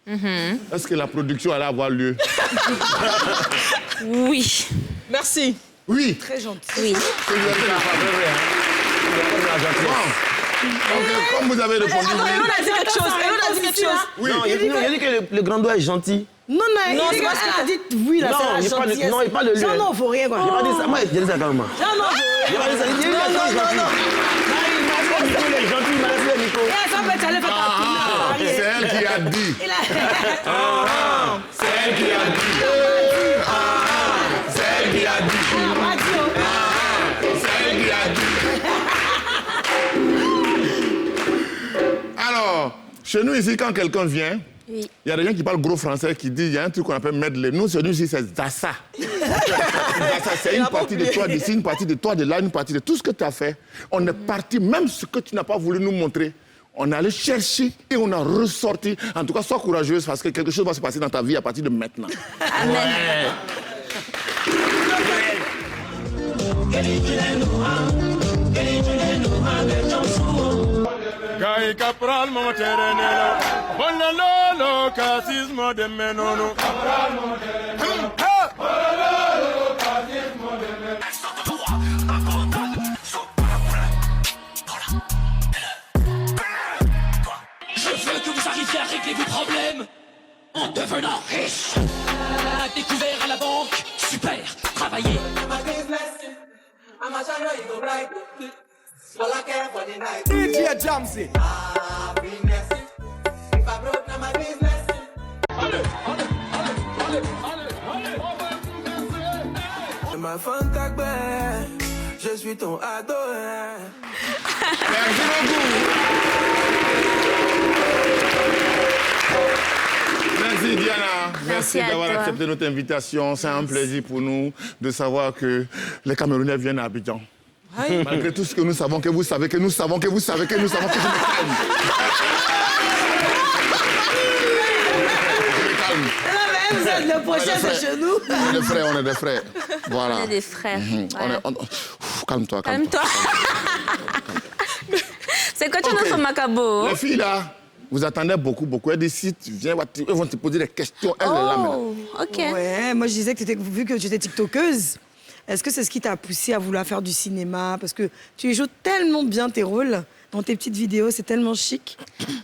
S3: est-ce que la production allait avoir lieu?
S8: Oui.
S1: Merci.
S3: Oui.
S2: Très gentil.
S8: Oui.
S3: Comme vous avez répondu oui.
S1: Elle a dit quelque chose.
S3: Oui.
S4: Non, il a dit que le grand doigt est gentil.
S2: Non, elle a dit oui, là, c'est la gentillesse.
S4: Non, il parle de lui.
S2: Non, faut rien, quoi.
S4: Il n'a pas dit ça. Moi, j'ai dit ça quand même.
S2: Non.
S4: Il n'a pas dit ça. Il dit non. Il est gentil, il m'a laissé le micro.
S2: Ça peut aller faire ta
S3: C'est elle qui a dit. C'est elle qui a dit. C'est elle qui a dit. C'est elle qui a dit. Alors, chez nous ici, quand quelqu'un vient, il y a des gens qui parlent gros français qui disent il y a un truc qu'on appelle medley. Nous, chez nous ici, c'est Zassa. Zassa, c'est une partie de toi d'ici, une partie de toi de là, une partie de tout ce que tu as fait. On est parti, même ce que tu n'as pas voulu nous montrer. On est allé chercher et on a ressorti. En tout cas, sois courageuse parce que quelque chose va se passer dans ta vie à partir de maintenant.
S8: Amen.
S10: Gai capral mo terenelo, bololo casismo de menono. Capral mo terenelo, bololo casismo de menono.
S11: Je veux que vous arriviez à régler vos problèmes en devenant riche. Découvert à la banque, super, travailler.
S6: DJ Jamsey. Ma fantag je suis ton ado.
S3: Merci beaucoup. Merci Diana. Merci d'avoir accepté notre invitation. C'est un plaisir pour nous de savoir que les Camerounais viennent à Abidjan. Malgré tout ce que nous savons, que vous savez, que nous savons, que vous savez, que nous savons, que je me calme. Je me calme.
S2: Le prochain, c'est chez nous.
S3: On est des frères. Voilà.
S8: On est des frères.
S3: Voilà. Calme-toi.
S8: Calme-toi. C'est quoi tu as notre macabo?
S3: Les filles là, vous attendez beaucoup. Elles disent si tu viens, elles vont te poser des questions. Elles sont là maintenant.
S8: Ok.
S2: Ouais, moi je disais que vu que tu étais tiktokeuse, est-ce que c'est ce qui t'a poussé à vouloir faire du cinéma? Parce que tu joues tellement bien tes rôles dans tes petites vidéos, c'est tellement chic.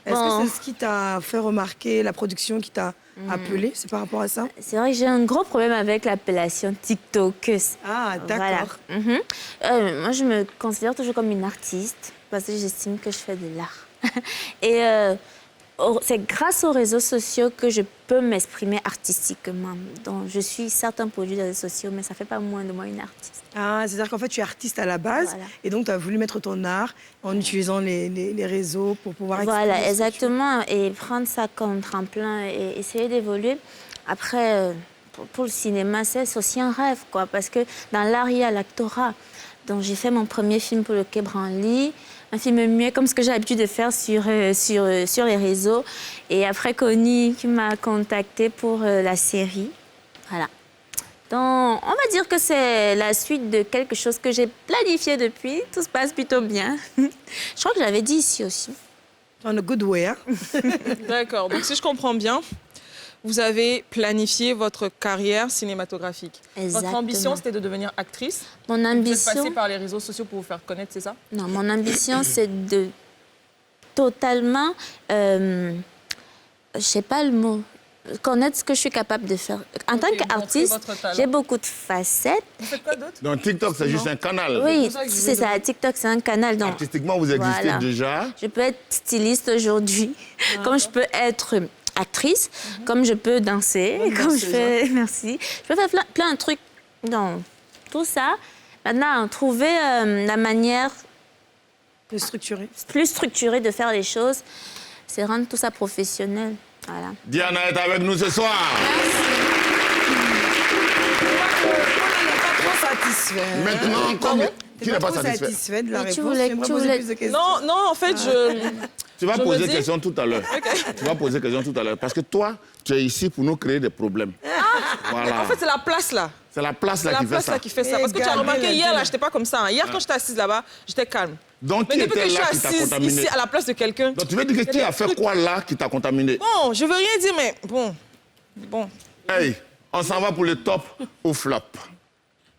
S2: Est-ce que c'est ce qui t'a fait remarquer, la production qui t'a appelé? C'est par rapport à ça?
S8: C'est vrai que j'ai un gros problème avec l'appellation tiktokeuse.
S2: Ah, d'accord.
S8: Voilà. Moi, je me considère toujours comme une artiste. parce que j'estime que je fais de l'art. Et c'est grâce aux réseaux sociaux que je peux m'exprimer artistiquement. Donc, je suis certes un produit des réseaux sociaux, mais ça ne fait pas moins de moi une artiste.
S2: Ah, c'est-à-dire qu'en fait, tu es artiste à la base,
S8: Voilà.
S2: et donc tu as voulu mettre ton art en utilisant les réseaux pour pouvoir exprimer
S8: Voilà,
S2: ce que tu
S8: exactement. Et prendre ça comme tremplin et essayer d'évoluer. Après, pour le cinéma, c'est aussi un rêve, quoi, parce que dans l'art, il y a l'actorat. Donc, j'ai fait mon premier film pour le Quai Branly, un film muet, comme ce que j'ai l'habitude de faire sur les réseaux. Et après, Connie qui m'a contactée pour la série. Voilà. Donc, on va dire que c'est la suite de quelque chose que j'ai planifié depuis. Tout se passe plutôt bien. Je crois que j'avais dit ici aussi.
S2: On a good way, hein?
S1: D'accord. Donc, si je comprends bien, vous avez planifié votre carrière cinématographique.
S8: Exactement.
S1: Votre ambition, c'était de devenir actrice.
S8: Mon
S1: Vous êtes
S8: ambition...
S1: passée par les réseaux sociaux pour vous faire connaître, c'est ça?
S8: Non, mon ambition, c'est de totalement... je sais pas le mot. Connaître ce que je suis capable de faire. En tant qu'artiste,
S1: votre talent.
S8: j'ai beaucoup de facettes.
S1: Vous faites quoi d'autre?
S3: Donc TikTok, c'est juste un canal.
S8: Oui, c'est ça. TikTok, c'est un canal. Donc,
S3: Artistiquement, vous existez
S8: voilà.
S3: déjà.
S8: Je peux être styliste aujourd'hui, comme je peux être actrice, comme je peux danser, comme je fais... Merci. Je peux faire plein de trucs. Donc, tout ça. Maintenant, trouver la manière
S2: Plus structuré.
S8: plus structurée de faire les choses, c'est rendre tout ça professionnel. Voilà.
S3: Diana est avec nous ce soir.
S2: Trop satisfait.
S3: Maintenant, comme... Qui n'est pas
S2: trop
S3: satisfait?
S2: satisfait de la
S8: Mais tu
S2: réponse.
S8: voulais-
S2: J'aimerais
S8: tu
S2: poser
S8: voulais-
S2: plus de questions.
S1: Non, non, en fait,
S3: Tu vas
S1: Je me
S3: poser
S1: dis-
S3: question tout à l'heure. Tu vas poser question tout à l'heure. Parce que toi, tu es ici pour nous créer des problèmes. Voilà.
S1: En fait, c'est la place, là.
S3: C'est la place
S1: C'est
S3: là
S1: la
S3: qui fait
S1: place
S3: ça.
S1: là qui fait ça.
S2: Et
S1: Parce que tu as
S2: garder
S1: remarqué,
S2: la
S1: hier,
S2: tête.
S1: là, j'étais pas comme ça. Hein. Hier, quand j'étais assise là-bas, j'étais calme.
S3: Donc,
S1: Mais
S3: qui
S1: depuis que
S3: était
S1: je
S3: là
S1: suis
S3: qui t'a
S1: assise
S3: contaminé?
S1: ici, à la place de quelqu'un...
S3: Donc, tu veux dire que qui a fait quoi là qui t'a contaminé?
S1: Bon, je veux rien dire, mais bon. Bon.
S3: Hey, on s'en va pour le top ou flop.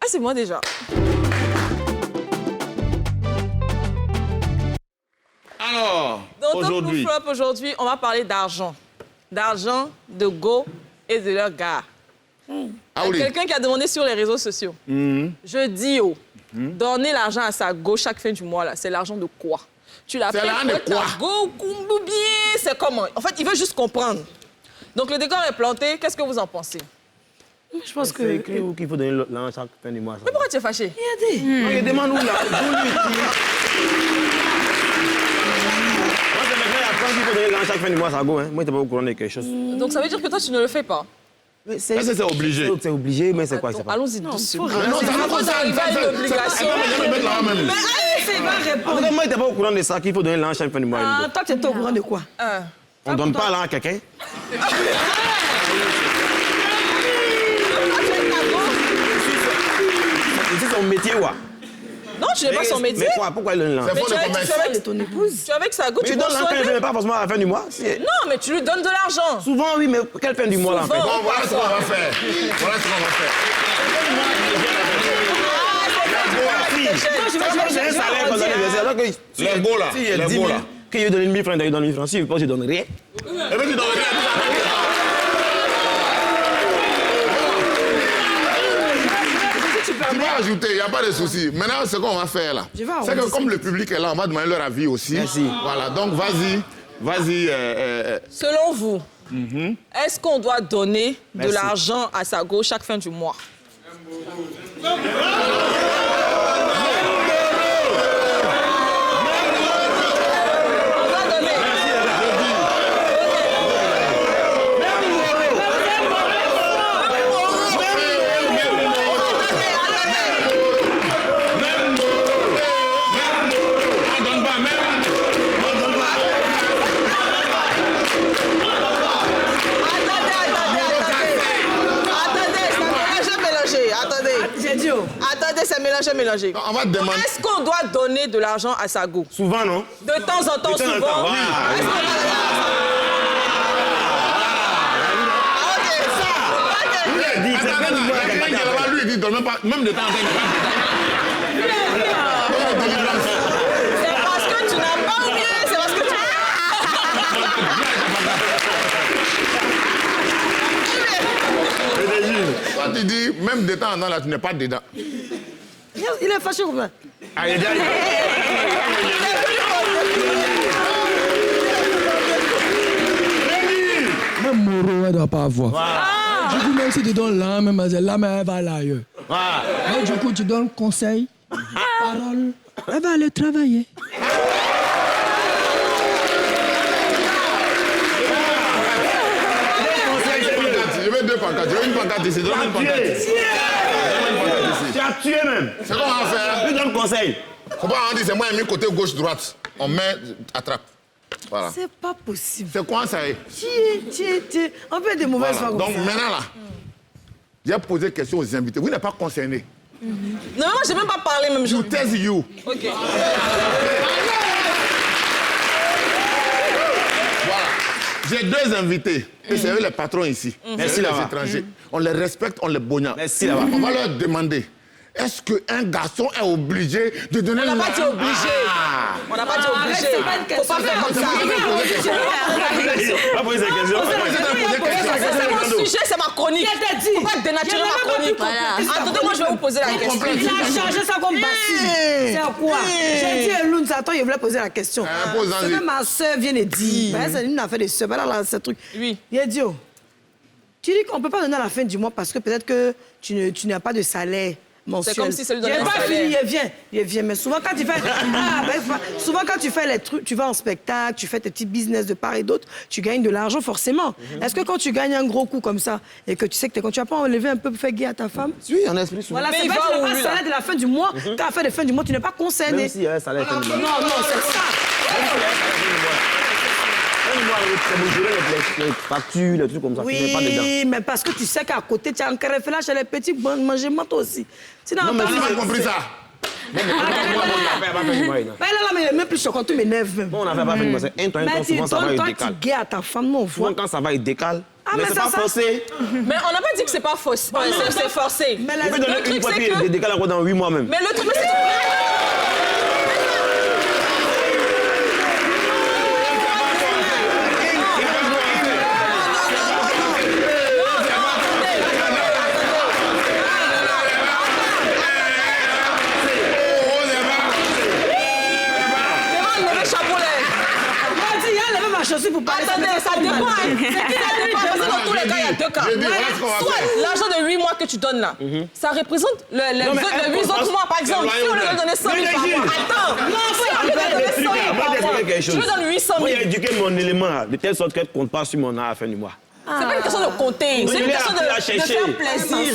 S1: Ah, c'est moi déjà.
S3: Alors,
S1: Dans Top ou
S3: aujourd'hui,
S1: Flop, aujourd'hui, on va parler d'argent. D'argent, de go et de leur gars.
S3: ah oui,
S1: Quelqu'un qui a demandé sur les réseaux sociaux. Je dis, donner l'argent à sa go chaque fin du mois, là, c'est l'argent de quoi? Tu l'as
S3: C'est
S1: pris
S3: l'argent de
S1: pour ta
S3: quoi?
S1: go, ou bien, c'est comment? En fait, il veut juste comprendre. Donc, le décor est planté. Qu'est-ce que vous en pensez?
S2: Je pense
S4: C'est
S2: que...
S4: écrit où qu'il faut donner l'argent chaque fin du mois. Ça.
S1: Mais pourquoi tu es fâché?
S4: Ok, demande-nous là. D'où lui dit. Moi, c'est maintenant, il apprend qu'il faut donner l'argent chaque fin du mois, ça go. Hein. Moi, je n'étais pas au courant de quelque chose.
S1: Donc, ça veut dire que toi, tu ne le fais pas.
S4: Mais
S3: ça, c'est obligé.
S4: C'est obligé, mais c'est quoi? Je sais
S1: Donc,
S4: pas.
S1: allons-y doucement.
S3: Mais non, ça va
S1: Faut
S3: pas
S1: arriver à une obligation.
S3: même.
S2: Il va
S4: En tout
S2: répondre.
S4: cas, moi, je n'étais pas au courant de ça, qu'il faut donner l'argent chaque fin du mois.
S2: Ah, toi, tu étais au courant de quoi?
S4: On ne donne pas l'argent à quelqu'un. C'est son métier, ouais.
S1: Non, tu n'es pas son métier.
S4: Mais quoi? Pourquoi il donne l'argent?
S3: C'est faux de
S1: tu es
S3: commerce.
S1: avec
S2: Ton épouse.
S1: Tu es avec sa go,
S4: Mais
S1: tu
S4: il donne
S1: dois
S4: l'argent,
S1: soigner.
S4: mais pas forcément à la fin du mois. C'est-
S1: Non, mais tu lui donnes de l'argent.
S4: Souvent, oui, mais quelle fin du mois, là, en fait?
S1: Souvent.
S3: Bon, voilà ce qu'on va faire. Voilà ce qu'on va faire.
S4: C'est un salaire qu'on donne l'anniversaire. Alors que
S3: Les beaux, là.
S4: si il y a
S3: Les
S4: 10
S3: beaux,
S4: 000,
S3: là.
S4: qu'il lui donne 1 000 francs, il lui donne 1 000 francs. Si il veut pas, je donne rien.
S3: Et puis, tu donnes rien. Tu vas ajouter, il n'y a pas de souci. Maintenant, ce qu'on va faire là,
S2: Je vais
S3: c'est que
S2: arrondir
S3: comme le public est là, on va demander leur avis aussi.
S4: Merci.
S3: Voilà, donc vas-y.
S1: Selon vous, est-ce qu'on doit donner de
S4: Merci.
S1: l'argent à sa go chaque fin du mois? On doit donner.
S3: On donne pas, même. On donne pas.
S1: Attendez, c'est mélangé. Attendez.
S2: J'ai dit, oh.
S1: Attendez, c'est mélangé.
S3: On va te demander.
S1: Est-ce qu'on doit donner de l'argent à sa go?
S4: Souvent, non?
S1: De temps en temps,
S4: De temps en
S1: souvent.
S4: temps, voilà.
S1: Est-ce qu'on doit donner de l'argent? Ah, ok, ça.
S4: Il a dit, c'est
S3: Attends,
S4: fin du mois,
S3: il y a quelqu'un qui est là-bas, lui, il dit, donne même pas, même de temps en temps, il donne
S1: C'est parce que tu n'as pas oublié. C'est parce que tu
S3: Toi, tu dis, même de temps en temps, là, tu n'es pas dedans.
S2: Il est fâché ou quoi?
S3: Ah, il est déjà
S7: Même Moro, elle ne doit pas avoir. Du coup, même si tu donnes là, même là, mais elle va là ailleurs. Et du coup, tu donnes conseil, parole, elle va aller travailler.
S3: Je veux 2 pancartes. Je veux une pancarte ici. Donne-moi une pancarte ici.
S4: Tu as tué même.
S3: C'est quoi on va faire?
S4: Je donne conseil.
S3: Faut pas on dit c'est moi j'ai mis côté gauche-droite. On met, attrape. Voilà.
S2: C'est pas possible.
S3: C'est quoi ça?
S2: Tiens. On fait des mauvaises fois.
S3: Donc maintenant là, j'ai posé question aux invités. Vous n'êtes pas concernés.
S1: Non, mais moi, j'ai même pas parlé, même
S3: You test you.
S1: Ok.
S3: Voilà. J'ai 2 invités. Et c'est eux les patrons ici.
S4: Merci,
S3: les
S4: là-bas.
S3: étrangers. On les respecte, on les bogne.
S4: Merci, là-bas.
S3: On va leur demander. Est-ce qu'un garçon est obligé de donner
S1: On n'a pas dit obligé. On n'a pas dit obligé. Faut pas faire comme ça.
S4: Pas poser cette question.
S1: C'est mon sujet, c'est ma chronique. Faut pas dénaturer ma chronique. Attendez, moi je vais vous poser la question.
S2: Il a changé ça comme bassine. C'est quoi? J'ai dit à Loun, attends, il voulait poser la question. Ce que ma soeur vient de dire, c'est une affaire de soeur. Voilà, ce truc.
S1: Oui.
S2: Il a dit, oh, tu dis qu'on ne peut pas donner à la fin du mois parce que peut-être que tu n'as pas de salaire.
S1: C'est comme si ça lui donnait
S2: un
S1: salaire.
S2: Il vient. Mais souvent, quand tu fais... souvent, quand tu fais les trucs, tu vas en spectacle, tu fais tes petits business de part et d'autre, tu gagnes de l'argent, forcément. Est-ce que quand tu gagnes un gros coup comme ça, et que tu sais que quand tu vas pas enlever un peu pour faire gay à ta femme...
S4: Oui, en esprit souvent.
S2: Voilà,
S1: Mais
S2: c'est
S1: il
S2: vrai
S1: va
S2: que tu
S1: où,
S2: n'as pas
S1: lui,
S2: le
S1: là?
S2: salaire de la fin du mois. Quand à la fin de fin du mois, tu n'es pas concerné.
S4: Même s'il y a un salaire fin du mois.
S2: Non, c'est ça.
S4: Les factures, les trucs comme ça, tu n'es pas dedans.
S2: Oui, mais parce que tu sais qu'à côté, tu as encore fait là chez les petits mangements aussi. Sinon,
S3: Non, mais
S2: encore-
S3: tu n'as pas compris ça.
S2: Mais là, mais il est même plus choquant, tu m'énerves même.
S4: Bon, on n'a pas fait du mois. C'est un temps,
S2: Mais tu
S4: souvent ça va,
S2: donnes,
S4: il
S2: toi,
S4: décale.
S2: tu gais à ta femme, non, on
S4: Souvent,
S2: voit.
S4: quand ça va, il décale. Mais
S2: mais
S4: c'est
S2: ça,
S4: pas
S2: ça-
S4: forcé.
S1: Mais on n'a pas dit que c'est pas faux. C'est forcé.
S2: Mais
S4: Tu peux
S1: Le
S4: donner
S1: truc,
S4: une fois,
S1: c'est
S4: puis
S1: que-
S4: il décale encore dans 8 mois même.
S1: Mais le truc, c'est...
S2: chaussure pour parler.
S1: Attendez, ça dépend. Ça dépend. Parce que dans tous les cas, il y a 2 cas.
S3: J'ai dit, voilà ce qu'on va
S1: Soit
S3: faire.
S1: l'argent de 8 mois que tu donnes là, ça représente les 8 autres mois. Par exemple, si on lui a donné 100 000 par mois. Attends, non, si on lui a donné 100 000 par mois, je lui donne 800 000.
S4: Moi, j'ai éduqué mon élément là, de telle sorte qu'elle ne compte pas sur mon art à la fin du mois.
S1: C'est pas une question de compter, c'est une question de faire plaisir.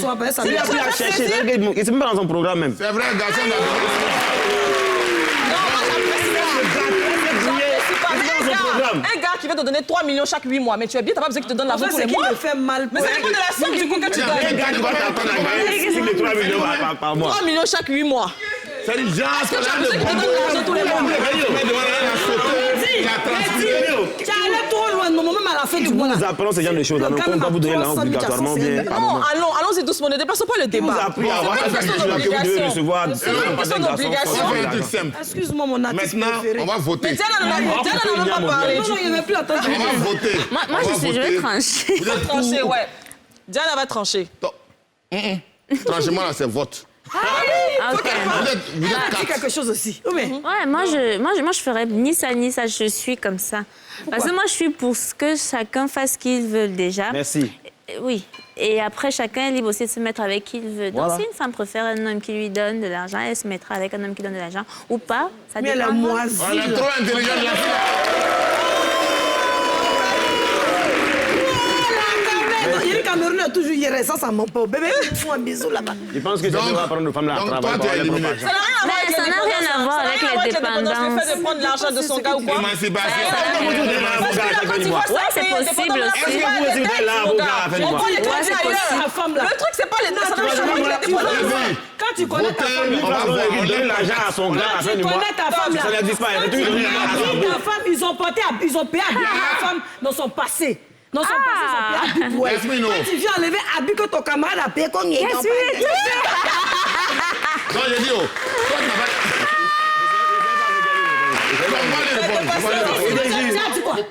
S4: Il a appris à chercher. Il c'est même pas dans son programme même.
S3: C'est vrai, garçon
S1: Un gars qui veut te donner 3 millions chaque 8 mois, mais tu es bien, t'as pas besoin qu'il te donne l'argent tous les mois.
S2: Me fait mal.
S1: Mais ça dépend de la somme du coup que tu
S4: Un
S1: donnes.
S4: gars qui va t'apprendre à gagner plus de 3 millions par mois.
S1: 3 millions chaque 8 mois.
S3: C'est une genre,
S1: Est-ce que tu as besoin qu'il te donne l'argent tous les mois?
S2: Tu allais trop loin, non, même à la fin du mois.
S4: Nous apprenons ce genre de choses. On ne compte pas vous donner l'argent obligatoirement bien par
S1: Non,
S4: mois.
S1: allons-y doucement, ne déplaçons pas le
S4: Qui vous
S1: débat.
S4: a appris à avoir
S1: C'est pas une question
S4: que vous devez
S1: d'obligation.
S4: recevoir
S1: C'est pas une question d'obligation.
S3: On fait un truc simple.
S2: Excuse-moi, mon artiste
S3: Maintenant,
S2: préféré.
S3: on va voter.
S1: Mais Diana n'en a même pas parlé.
S2: Non, non, il ne veut plus attendre.
S3: On va voter.
S8: Moi,
S3: On va
S8: je vais
S3: voter.
S8: trancher.
S3: Vous êtes
S1: Trancher,
S3: pour-
S1: ouais. Diana va trancher.
S3: Franchement, là, c'est vote.
S8: Ah, ok.
S3: Vous êtes
S2: Ah, dis
S3: 4.
S2: quelque chose aussi. Oui, mais...
S8: Ouais, moi je ferais ni ça, je suis comme ça. Parce que moi, je suis pour ce que chacun fasse ce qu'il veut déjà.
S4: Merci.
S8: Oui. Et après, chacun est libre aussi de se mettre avec qui il veut. Donc,
S4: Voilà.
S8: si une femme préfère un homme qui lui donne de l'argent, elle se mettra avec un homme qui donne de l'argent ou pas. Ça
S2: Mais elle
S8: dépend.
S2: a moisi.
S3: Elle est trop intelligente, la fille.
S2: Il est Cameroun a toujours hier, ça, ça m'en pas. Bébé, fous un bisou là-bas.
S4: Je pense que ça
S3: Donc-
S4: va apprendre aux femmes là à
S3: donc
S4: travailler.
S3: toi, tu es
S4: pour
S3: éliminé.
S4: aller
S1: Ça n'a rien à voir avec
S8: Mais ça n'a rien à voir avec les dépendances.
S1: Le fait de prendre l'argent de son gars ou quoi.
S3: Émancipation.
S1: Parce que là, quand tu vois ça,
S8: Ouais, c'est
S1: indépendant
S8: possible
S1: de la
S8: aussi.
S1: personne,
S4: Est-ce que vous
S1: les
S4: aussi, vous êtes là,
S1: textes,
S4: vos
S1: mon
S4: gars,
S1: gars.
S4: à faire
S1: On
S4: du
S1: prend les
S8: Ouais,
S1: textes
S8: c'est
S1: ailleurs.
S8: possible.
S2: La femme là.
S1: Le truc, c'est pas les textes, ça n'a rien à voir avec
S3: Les
S1: l'indépendance.
S3: filles,
S2: Quand tu connais ta femme,
S3: votez, on va voir.
S4: Il donne l'argent à son gars à la fin
S2: tu
S4: du mois.
S2: connais ta femme là.
S4: Ça n'existe pas. Il y a toujours donné l'argent à son
S2: Ta
S4: gars.
S2: femme, ils ont payé à ta femme dans son passé. Dans son passé, ils ont payé Habib, ouais.
S3: Laisse-moi, non.
S2: Quand tu viens enlever Habib que ton camarade a payé, qu'on y est.
S3: Non, j'ai dit, oh. Toi, tu n'as pas.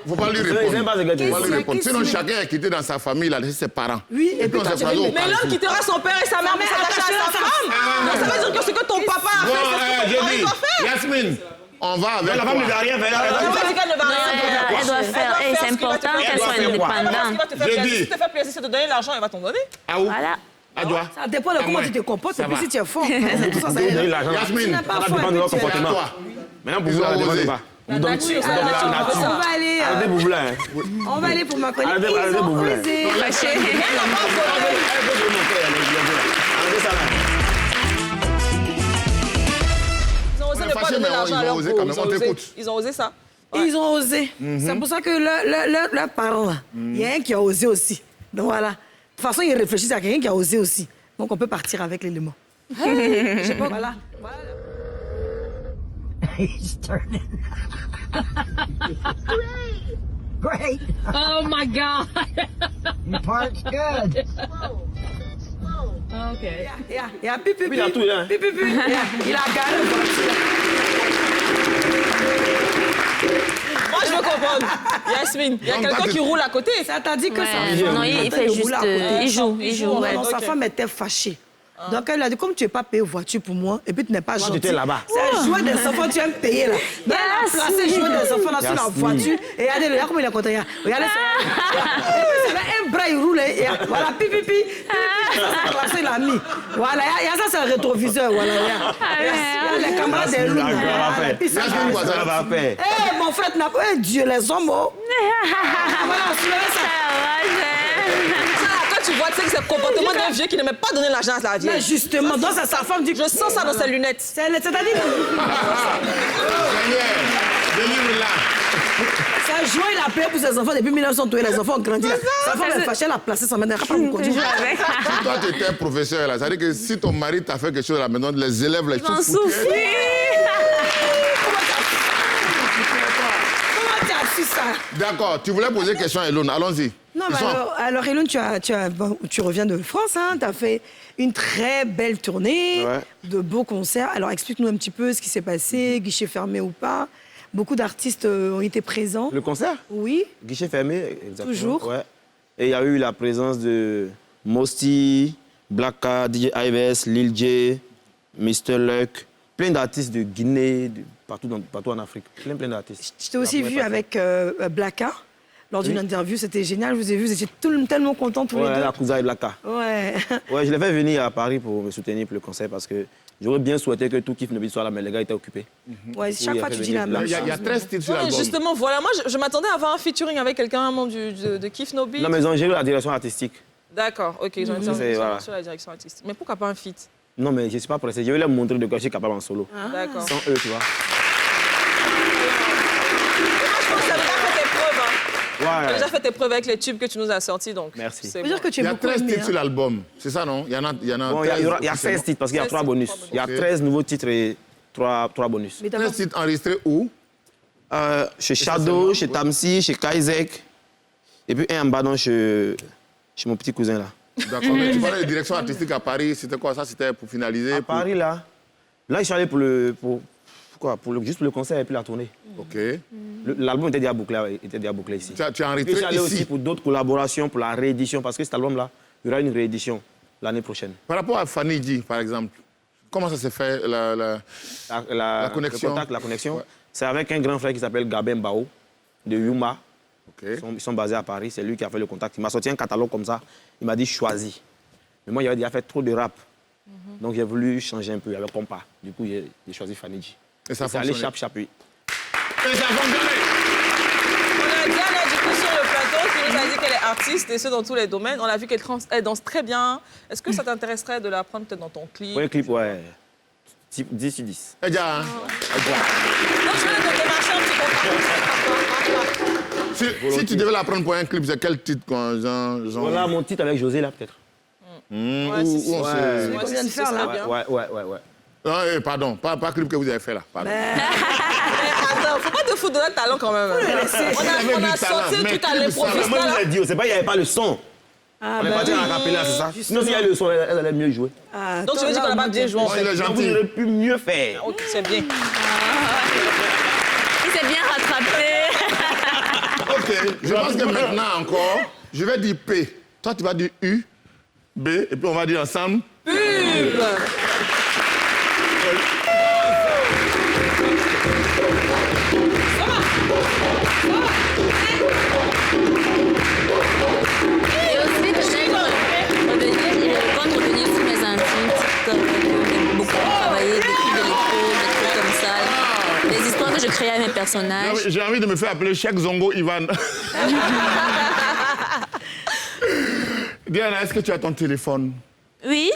S3: Faut pas lui
S4: Ils
S3: répondre.
S4: n'aiment pas ce gars.
S3: Faut pas lui répondre. Sinon, chacun est quitté dans sa famille, là, ses parents.
S2: Oui, et puis
S3: on
S2: toi,
S3: s'est
S2: tu
S3: croisés
S2: dis,
S3: au
S2: mais
S3: Carrefour.
S1: Mais l'homme quittera son père et sa mère pour s'attacher à sa femme. Donc ça veut dire que ce que ton papa a fait, c'est ce que ton
S3: Yasmine, on va avec
S4: La femme ne va rien faire.
S8: Elle doit faire. Et c'est important qu'elle soit indépendante.
S1: Si tu te fais plaisir, c'est de donner l'argent, elle va t'en donner.
S3: Ah où?
S8: Voilà.
S3: À toi.
S2: Ça dépend de comment tu te comportes et puis si tu es fort.
S3: Yasmine,
S4: Ça dépend de leur comportement. Maintenant, pour vous, ça dépend pas.
S2: On va aller. On va aller pour ma chronique.
S4: Arrêtez pour vous.
S1: Ils ont osé ne pas donner l'argent à leur pro. Ils ont osé ça.
S2: Ils ont osé. C'est pour ça que leurs parents, là, il y a un qui a osé aussi. Donc voilà. De toute façon, ils réfléchissent à quelqu'un qui a osé aussi. Donc on peut partir avec l'élément. Je sais pas. Voilà.
S12: He's turning. Great. Oh my God. Your part's good. Okay.
S2: Il y a pipi.
S4: Il a tout, là.
S2: Pipi. Il a gagné.
S1: Moi, je veux comprendre. Yasmine, il y a quelqu'un qui roule à côté.
S2: Ça t'a dit que ça.
S8: Non, il fait juste. Il joue.
S2: Sa femme était fâchée. Donc elle a dit, comme tu n'es pas payé voiture pour moi, et puis tu n'es pas gentil.
S4: Tu étais là-bas.
S2: C'est un jouet des enfants, tu aimes payer là. Donc elle a placé jouet des enfants là sur la voiture. Et regardez, regarde comment il est content. Regardez ça. Et puis c'est un bras, il roule. Et voilà, pipi. Ça, il a mis. Voilà, il y a ça, c'est un rétroviseur. Voilà, il y a les caméras des loups.
S4: Ça va faire.
S2: Eh, mon frère, n'a pas. Dieu, les hommes. Voilà, soulevez ça.
S1: Tu vois, tu sais que c'est le comportement d'un vieux qui ne m'ait pas donné l'argent à la vieille.
S2: Mais justement, donc c'est sa femme dit.
S1: Je sens ça dans ses lunettes.
S2: C'est-à-dire.
S3: Délivre-la.
S2: C'est un jouet, il a payé pour ses enfants depuis 1900. Les enfants ont grandi. Sa femme est fâchée, elle a placé sa main. Elle n'a pas continuer.
S3: Si toi, tu étais professeur, là, ça veut dire que si ton mari t'a fait quelque chose à la maison, les élèves, là, ils sont foutus.
S2: Comment tu as su ça?
S3: D'accord, tu voulais poser une question à Elon, allons-y.
S2: Non, mais alors Elon, tu reviens de France, hein, tu as fait une très belle tournée, de beaux concerts. Alors explique-nous un petit peu ce qui s'est passé, guichet fermé ou pas. Beaucoup d'artistes ont été présents.
S4: Le concert?
S2: Oui.
S4: Guichet fermé, exactement.
S2: Toujours.
S4: Ouais. Et il y a eu la présence de Mosty, Blacka, DJ Ives, Lil J, Mr. Luck, plein d'artistes de Guinée, partout en Afrique. Plein d'artistes.
S2: Je t'ai aussi vu avec Blacka. Lors d'une interview, c'était génial. Je vous ai vu, vous étiez tellement contents tous les deux.
S4: La Kouza et Blacka.
S2: Ouais.
S4: Ouais, je l'ai fait venir à Paris pour me soutenir pour le concert parce que j'aurais bien souhaité que tout Kif Nobit soit là, mais les gars étaient occupés.
S2: Ouais, chaque fois tu dis la même chose.
S3: Il y a 13 titres sur l'album.
S1: Justement, voilà, moi je m'attendais à avoir un featuring avec quelqu'un, un membre de Kif No Beat.
S4: Non, mais ils ont géré la direction artistique.
S1: D'accord, ok, ils ont été
S4: voilà.
S1: sur la direction artistique. Mais pourquoi pas un feat?
S4: Non, mais je ne suis pas pressé. Je vais leur montrer de quoi je suis capable en solo.
S1: D'accord.
S4: Sans eux, tu vois.
S1: Tu as déjà fait tes preuves avec les tubes que tu nous as sortis, donc.
S4: Merci.
S2: Ça veut dire que tu es
S3: Il y a
S2: beaucoup
S3: 13
S2: aimé,
S3: titres sur l'album, c'est ça, non? Il y en a
S4: Bon, il y a 16 titres parce qu'il y a 3 bonus. Il y a 13 nouveaux titres et 3 bonus.
S3: 13 titres enregistrés où?
S4: Chez Shadow, chez Tamsi, chez Kaizek. Et puis un en bas, chez mon petit cousin, là.
S3: D'accord, mais tu parlais de direction artistique à Paris, c'était quoi ça? C'était pour finaliser?
S4: À Paris, là, je suis allé juste pour le concert et puis la tournée.
S3: Ok.
S4: L'album était déjà bouclé ici.
S3: Tu as
S4: Et
S3: enregistré
S4: puis je suis allé
S3: ici?
S4: aussi pour d'autres collaborations, pour la réédition, parce que cet album-là, il y aura une réédition l'année prochaine.
S3: Par rapport à Fanny D, par exemple, comment ça s'est fait, la connexion?
S4: Le contact, la connexion,
S3: Ouais.
S4: c'est avec un grand frère qui s'appelle Gabin Bao, de Yuma.
S3: Ok.
S4: Ils sont basés à Paris, c'est lui qui a fait le contact. Il m'a sorti un catalogue comme ça, il m'a dit choisis. Mais moi, j'avais déjà fait trop de rap. Donc j'ai voulu changer un peu avec compas. Du coup, j'ai choisi Fanny G.
S3: Et ça a
S4: c'est allé
S3: fonctionné?
S4: chap, oui.
S3: Et ça a fonctionné!
S1: On a Diana du coup sur le plateau qui nous a dit qu'elle est artiste et ce dans tous les domaines. On a vu qu'elle danse très bien. Est-ce que ça t'intéresserait de la prendre peut-être dans ton clip?
S4: Ouais, clip, ouais. 10 sur 10.
S3: Eh bien, hein?
S1: Donc je vais te démarcher un petit peu.
S3: Si tu devais la prendre pour un clip, c'est quel titre? Genre...
S4: Voilà mon titre avec José, là, peut-être.
S1: Ouais, si,
S2: qu'on vient de faire, là.
S4: Ouais.
S3: Ah, pardon, pas clip que vous avez fait là. Pardon.
S1: Mais attends, faut pas te foutre de notre talent quand même. On a sorti le truc à l'improviste.
S4: Moi, je l'ai dit, c'est pas qu'il n'y avait pas le son. On est parti en acapella, c'est ça? Sinon, s'il y avait le son, elle allait mieux jouer.
S1: Donc tu veux dire qu'on n'a pas bien joué en fait?
S3: Il est
S4: Donc,
S3: gentil.
S4: vous auriez pu mieux faire.
S1: Ok, c'est bien.
S8: Il s'est bien rattrapé.
S3: Ok, je pense que maintenant encore, je vais dire P. Toi, tu vas dire U, B, et puis on va dire ensemble.
S1: Pub!
S8: créer mes personnages.
S3: J'ai envie de me faire appeler Cheikh Zongo Ivan. Diana, est-ce que tu as ton téléphone?
S8: Oui.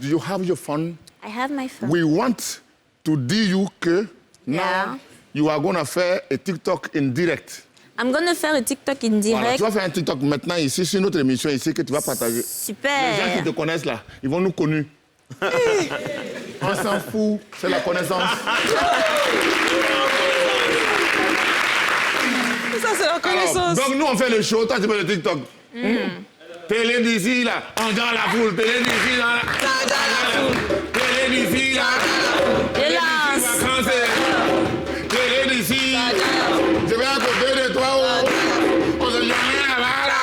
S3: Do you have your phone?
S8: I have my phone.
S3: We want to tell you que now you are going to faire un TikTok in direct.
S8: I'm going to faire un TikTok in direct.
S3: Voilà, tu vas faire un TikTok maintenant ici, sur notre émission ici, que tu vas partager.
S8: Super.
S3: Les gens qui te connaissent là, ils vont nous connaître. On s'en fout, c'est la connaissance.
S1: Ça, c'est la connaissance.
S3: Alors, donc nous, on fait le show, toi, tu fais le TikTok. Télé d'ici, là, on dans la foule. Télé d'ici, là, dans la foule. Télé d'ici, là, vacances. Télé d'ici, je vais à côté de toi, on se jamais là-bas, là.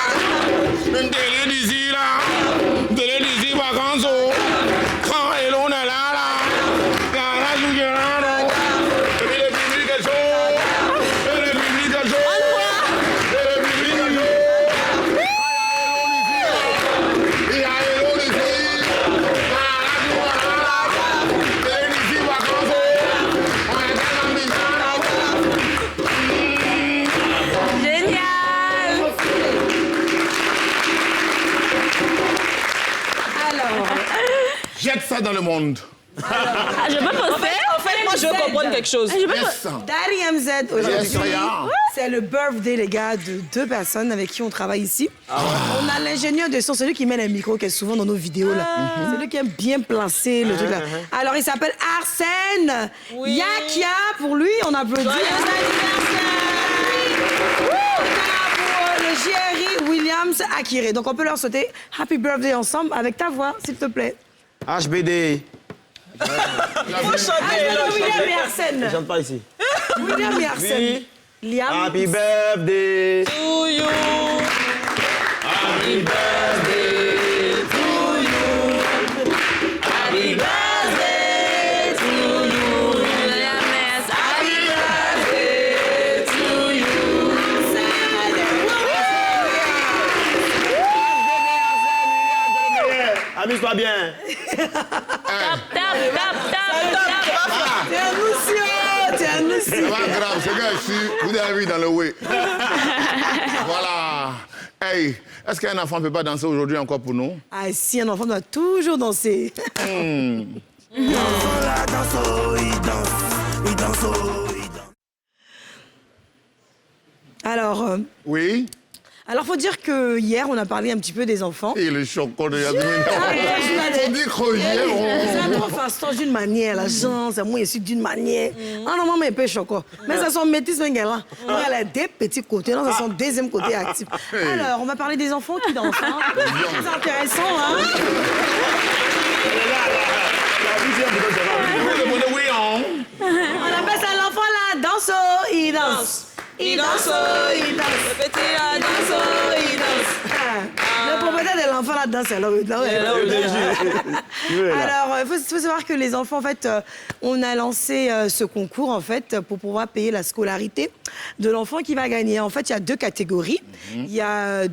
S3: Une télé d'ici, là, télé d'ici, vacances, quand elle on est là, là, la joue là, là. Et puis le public est chaud, et le public est chaud, et le public est chaud. Jette ça dans le monde.
S8: Je peux poster?
S1: En fait, moi, je veux comprendre quelque chose.
S2: Daddy MZ, aujourd'hui, c'est le birthday, les gars, de 2 personnes avec qui on travaille ici. On a l'ingénieur de son, celui qui met les micros, qui est souvent dans nos vidéos. Là. C'est lui qui aime bien placer le truc là. Alors, il s'appelle Arsène. Yakia, pour lui, on applaudit. Le Jerry Williams Akire. Donc, on peut leur souhaiter Happy Birthday ensemble avec ta voix, s'il te plaît.
S4: HBD.
S1: Faut chanter.
S2: William et Arsène.
S4: Je chante pas ici.
S2: William et Arsène. Liam.
S4: Happy birthday
S1: to you.
S4: Happy birthday to you. Happy birthday to you. Happy birthday to you. Amuse-toi bien.
S2: T'es un Lucie.
S3: C'est pas grave, c'est gars ici, vous avez vu dans le way. Voilà. Hey, est-ce qu'un enfant ne peut pas danser aujourd'hui encore pour nous?
S2: Ah si, un enfant doit toujours danser. Alors...
S3: Oui?
S2: Alors, faut dire que hier, on a parlé un petit peu des enfants.
S3: Et le chocolat de Yasmine. On dit que hier,
S2: c'est trop façon d'une manière, la gens, c'est moi ici d'une manière. Ah non, maman, un peu chocolat. Mais ça sont métis, là. Elle a des petits côtés, là, ça sont deuxième côté actif. Alors, on va parler des enfants qui dansent. C'est intéressant, hein? On appelle ça l'enfant là, danse, il danse. Il danse, il danse.
S1: Le petit là, danse, il danse.
S2: Le propriétaire de l'enfant là danse, alors. Alors, il faut savoir que les enfants, en fait, on a lancé ce concours, en fait, pour pouvoir payer la scolarité de l'enfant qui va gagner. En fait, il y a 2 catégories. Il y a,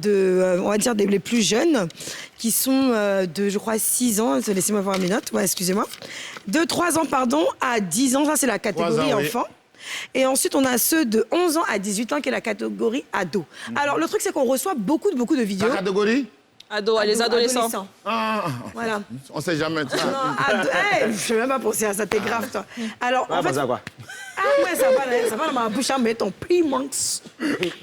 S2: on va dire, les plus jeunes, qui sont de, je crois, 6 ans. Laissez-moi voir mes notes. Ouais, excusez-moi. De 3 ans, pardon, à 10 ans. Ça, c'est la catégorie enfant. Et ensuite, on a ceux de 11 ans à 18 ans, qui est la catégorie ado. Alors, le truc, c'est qu'on reçoit beaucoup de vidéos.
S3: La catégorie?
S1: Ado, les adolescents.
S3: Ah,
S2: voilà.
S3: On sait jamais.
S2: Non, je ne vais même pas penser à ça, t'es grave, toi. Alors, en fait...
S4: à quoi?
S2: Ah ouais, ça va dans ma bouche, mais ton primax.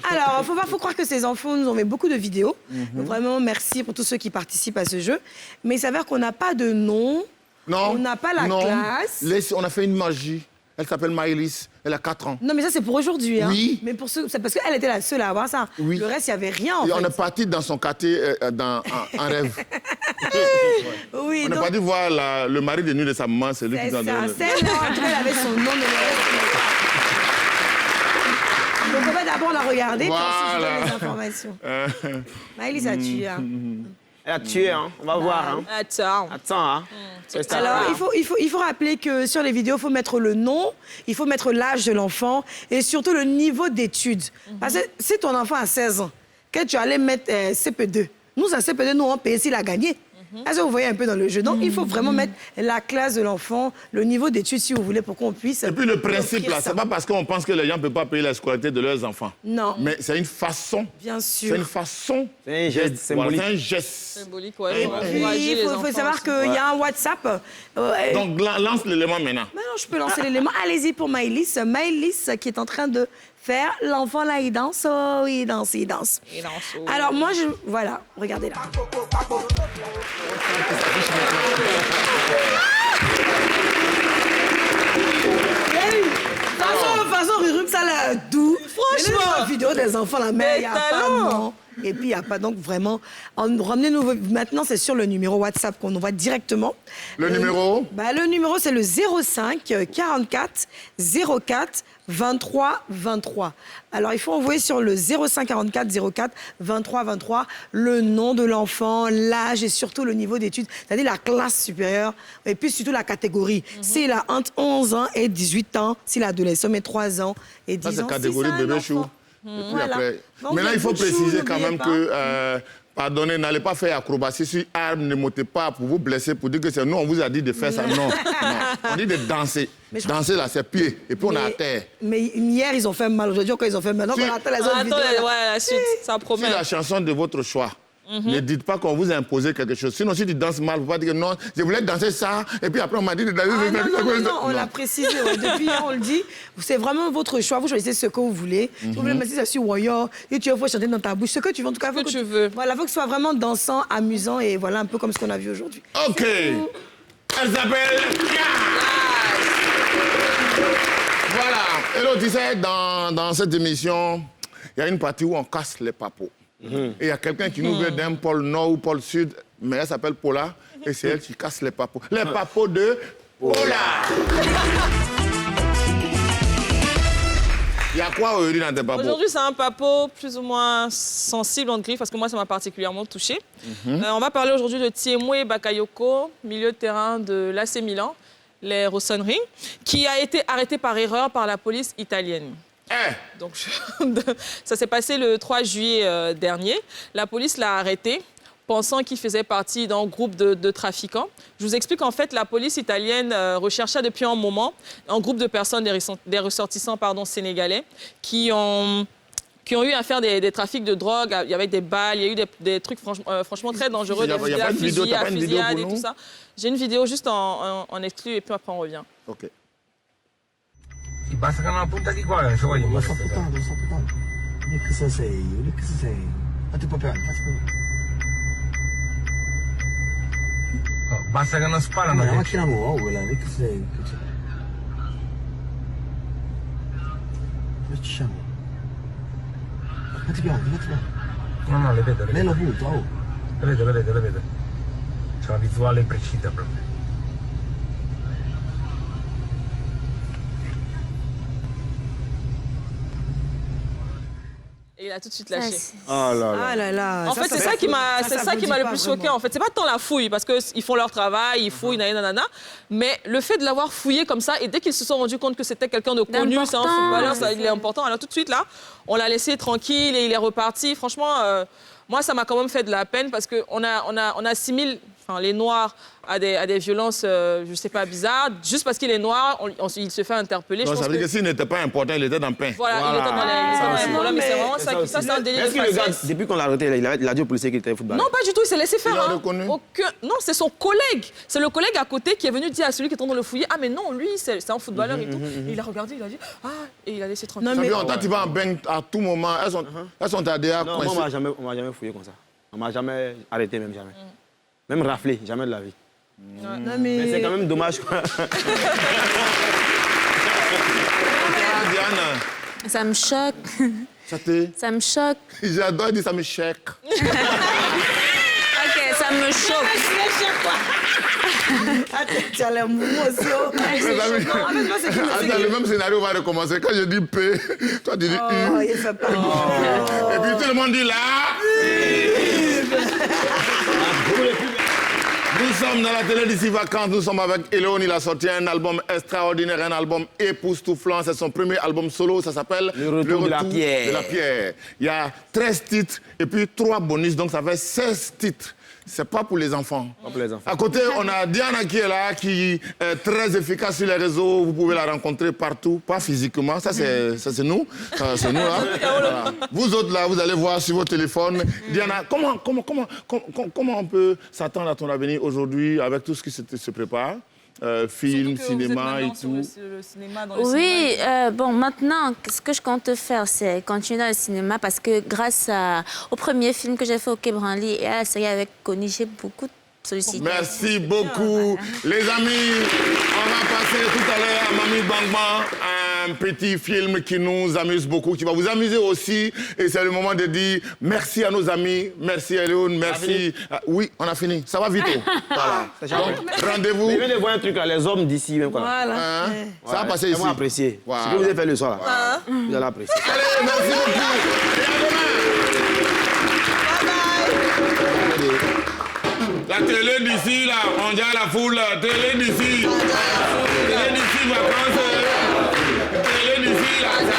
S2: Alors, faut croire que ces enfants nous ont fait beaucoup de vidéos. Donc, vraiment, merci pour tous ceux qui participent à ce jeu. Mais il s'avère qu'on n'a pas de nom.
S3: Non.
S2: On n'a pas la classe.
S3: On a fait une magie. Elle s'appelle Maëlys. Elle a 4 ans.
S2: Non, mais ça, c'est pour aujourd'hui. Hein.
S3: Oui.
S2: Mais pour c'est parce qu'elle était la seule à avoir ça.
S3: Oui.
S2: Le reste, il n'y avait rien, en
S3: Et
S2: fait.
S3: on est parti dans son quartier en rêve.
S2: Oui,
S3: on est parti voir le mari de nuit de sa maman. C'est lui qui nous a donné.
S2: Elle avait son nom, mais le reste... Donc, en fait, d'abord, on a regardé, puis ensuite, je donne les informations. Maëlys a tué. Hein.
S4: Elle a tué, hein. On va voir. Hein.
S1: Attends.
S4: Hein.
S2: Alors, il faut rappeler que sur les vidéos, il faut mettre le nom, il faut mettre l'âge de l'enfant et surtout le niveau d'études. Parce que si ton enfant a 16 ans, que tu allais mettre CP2, nous, à CP2, nous, on paye s'il a gagné. Est-ce que vous voyez un peu dans le jeu? Donc, il faut vraiment mettre la classe de l'enfant, le niveau d'études, si vous voulez, pour qu'on puisse...
S3: Et puis le principe, là, c'est pas parce qu'on pense que les gens ne peuvent pas payer la scolité de leurs enfants.
S2: Non.
S3: Mais c'est une façon.
S2: Bien sûr.
S3: C'est une façon.
S4: C'est un geste symbolique.
S3: C'est un geste.
S1: Symbolique, ouais.
S2: Et puis, il faut savoir qu'il y a un WhatsApp.
S3: Donc, lance l'élément maintenant.
S2: Maintenant, je peux lancer l'élément. Allez-y pour Maëlys. Maëlys qui est en train de faire l'enfant là, il danse, oh, il danse, il danse.
S1: Il danse, oh.
S2: Alors moi, voilà, regardez là. Façon Rurup, ça là, doux.
S1: Franchement.
S2: La vidéo des enfants, la mère, il n'y a pas de nom. Et puis, il n'y a pas, donc vraiment, ramenez-nous, maintenant, c'est sur le numéro WhatsApp qu'on envoie directement.
S3: Le numéro?
S2: Le numéro, c'est le 05 44 04 23 23. Alors, il faut envoyer sur le 05 44 04 23 23 le nom de l'enfant, l'âge et surtout le niveau d'études, c'est-à-dire la classe supérieure et puis surtout la catégorie. S'il a entre 11 ans et 18 ans, s'il a adolescent, mais 3 ans et 10 ans.
S3: Ça, c'est catégorie bébé chou. Et puis après... Maintenant, il faut préciser quand même que... pardonnez, n'allez pas faire acrobatie sur arme, ne montez pas pour vous blesser, pour dire que c'est nous, on vous a dit de faire ça. Non, non. On dit de danser. Danser, là, c'est pied. Et puis, on est à terre.
S2: Mais hier, ils ont fait mal. Aujourd'hui, quand ils ont fait mal, donc on attend les autres vidéos.
S1: Ouais, la suite, ça promet.
S3: C'est la chanson de votre choix. Ne dites pas qu'on vous a imposé quelque chose. Sinon, si tu danses mal, vous ne pouvez pas dire que non, je voulais danser ça, et puis après, on m'a dit de danser ça.
S2: Non, on l'a précisé. Ouais. Depuis hier, on le dit. C'est vraiment votre choix. Vous choisissez ce que vous voulez. Si vous voulez mettre ça sur Warrior, et tu veux chanter dans ta bouche, ce que tu veux. En tout cas,
S1: ce que tu veux.
S2: Voilà, il faut que ce soit vraiment dansant, amusant, et voilà, un peu comme ce qu'on a vu aujourd'hui.
S3: OK. Elle s'appelle... Voilà. Hello, tu sais, dans cette émission, il y a une partie où on casse les papos. Et il y a quelqu'un qui nous vient d'un pôle nord ou pôle sud, mais elle s'appelle Paula, et c'est elle qui casse les papos. Les papos de Paula. Il y a quoi aujourd'hui dans tes papos?
S1: Aujourd'hui, c'est un papo plus ou moins sensible en griffe, parce que moi, ça m'a particulièrement touchée. On va parler aujourd'hui de Thiemoué Bakayoko, milieu de terrain de l'AC Milan, les Rossoneri, qui a été arrêté par erreur par la police italienne. Donc, ça s'est passé le 3 juillet dernier. La police l'a arrêté, pensant qu'il faisait partie d'un groupe de trafiquants. Je vous explique, en fait, la police italienne recherchait depuis un moment un groupe de personnes, des ressortissants sénégalais, qui ont eu à faire des trafics de drogue. Il y avait des balles, il y a eu des trucs franchement très dangereux, des fusillades et tout ça. J'ai une vidéo juste en exclu et puis après on revient.
S3: OK.
S13: Ti basta che una punta di qua, se voglio.
S12: Lo sto puttando. Di cosa sei? Fatti proprio.
S13: Basta che non sparano.
S12: Ma la macchina nuova quella, di che sei? Dove ci siamo? Fatti piano.
S13: No, le vedo.
S12: Lei lo punta, oh.
S13: Le vedo. C'è una visuale precisa proprio.
S1: Et il a tout de suite lâché.
S4: Oh là là.
S2: Ah là là.
S1: En fait, c'est ça qui m'a le plus choqué. En fait, c'est pas tant la fouille, parce qu'ils font leur travail, ils fouillent, nanana. Mais le fait de l'avoir fouillé comme ça, et dès qu'ils se sont rendus compte que c'était quelqu'un de connu, c'est un footballeur, il est important. Alors tout de suite, là, on l'a laissé tranquille et il est reparti. Franchement, moi, ça m'a quand même fait de la peine, parce qu'on assimile les Noirs à des violences, je sais pas, bizarres. Juste parce qu'il est noir, il se fait interpeller.
S3: Donc, ça veut dire que s'il n'était pas important, il était dans le pain.
S1: Voilà, il était dans les problèmes. Mais c'est vraiment ça, c'est un délire de faciès.
S4: Depuis qu'on l'a arrêté, il a dit au policier qu'il était footballeur.
S1: Non, pas du tout, il s'est laissé faire.
S3: Il a reconnu.
S1: Non, c'est son collègue. C'est le collègue à côté qui est venu dire à celui qui est en train de le fouiller, ah mais non, lui, c'est un footballeur et tout. Et il a regardé, il a dit, ah, et il a laissé tranquille.
S3: Non, mais toi, tu vas en bain à tout moment. Elles sont à derrière.
S4: Non, moi, on m'a jamais fouillé comme ça. On m'a jamais arrêté, même jamais. Même raflé, jamais de la vie.
S2: Non, mais
S4: c'est quand même dommage, quoi.
S3: Diana.
S8: Ça me choque. Ça me choque.
S3: J'adore dire ça me choque.
S8: OK, ça me choque.
S2: tu as l'air mou aussi.
S3: Le même scénario va recommencer. Quand je dis P, toi tu dis U.
S2: Oh, il fait pas.
S3: Et puis tout le monde dit là. Nous sommes dans la télé d'ici vacances, nous sommes avec Elon, il a sorti un album extraordinaire, un album époustouflant, c'est son premier album solo, ça s'appelle
S4: Le Retour de la Pierre.
S3: Il y a 13 titres et puis 3 bonus, donc ça fait 16 titres. c'est pas pour les enfants.
S4: Pas pour les enfants.
S3: À côté, on a Diana qui est là, qui est très efficace sur les réseaux. Vous pouvez la rencontrer partout, pas physiquement. Ça, c'est nous. C'est nous, là. Voilà. Vous autres, là, vous allez voir sur vos téléphones. Diana, comment on peut s'attendre à ton avenir aujourd'hui avec tout ce qui se prépare? Film, cinéma et tout.
S1: Le cinéma, dans le
S8: Oui,
S1: cinéma.
S8: bon, maintenant, ce que je compte faire, c'est continuer dans le cinéma parce que grâce au premier film que j'ai fait au Quai Branly et à la série avec Connie, j'ai beaucoup de sollicitations.
S3: Merci beaucoup. Les amis, on va passer tout à l'heure à Mamie Bang Bang, un petit film qui nous amuse beaucoup, qui va vous amuser aussi. Et c'est le moment de dire merci à nos amis. Merci Léon, merci. Oui, on a fini. Ça va vite. Voilà. Donc, rendez-vous.
S4: Je viens de voir un truc là, les hommes d'ici même.
S2: Voilà.
S3: Hein? Ça va passer ici.
S4: Ils vont apprécier.
S3: Voilà.
S4: Ce que vous avez fait le soir là. Vous allez apprécier.
S3: Allez, merci beaucoup. Et à demain. La télé d'ici, là, on dit à la foule, télé d'ici. Télé d'ici, vacances. Télé d'ici, là, ça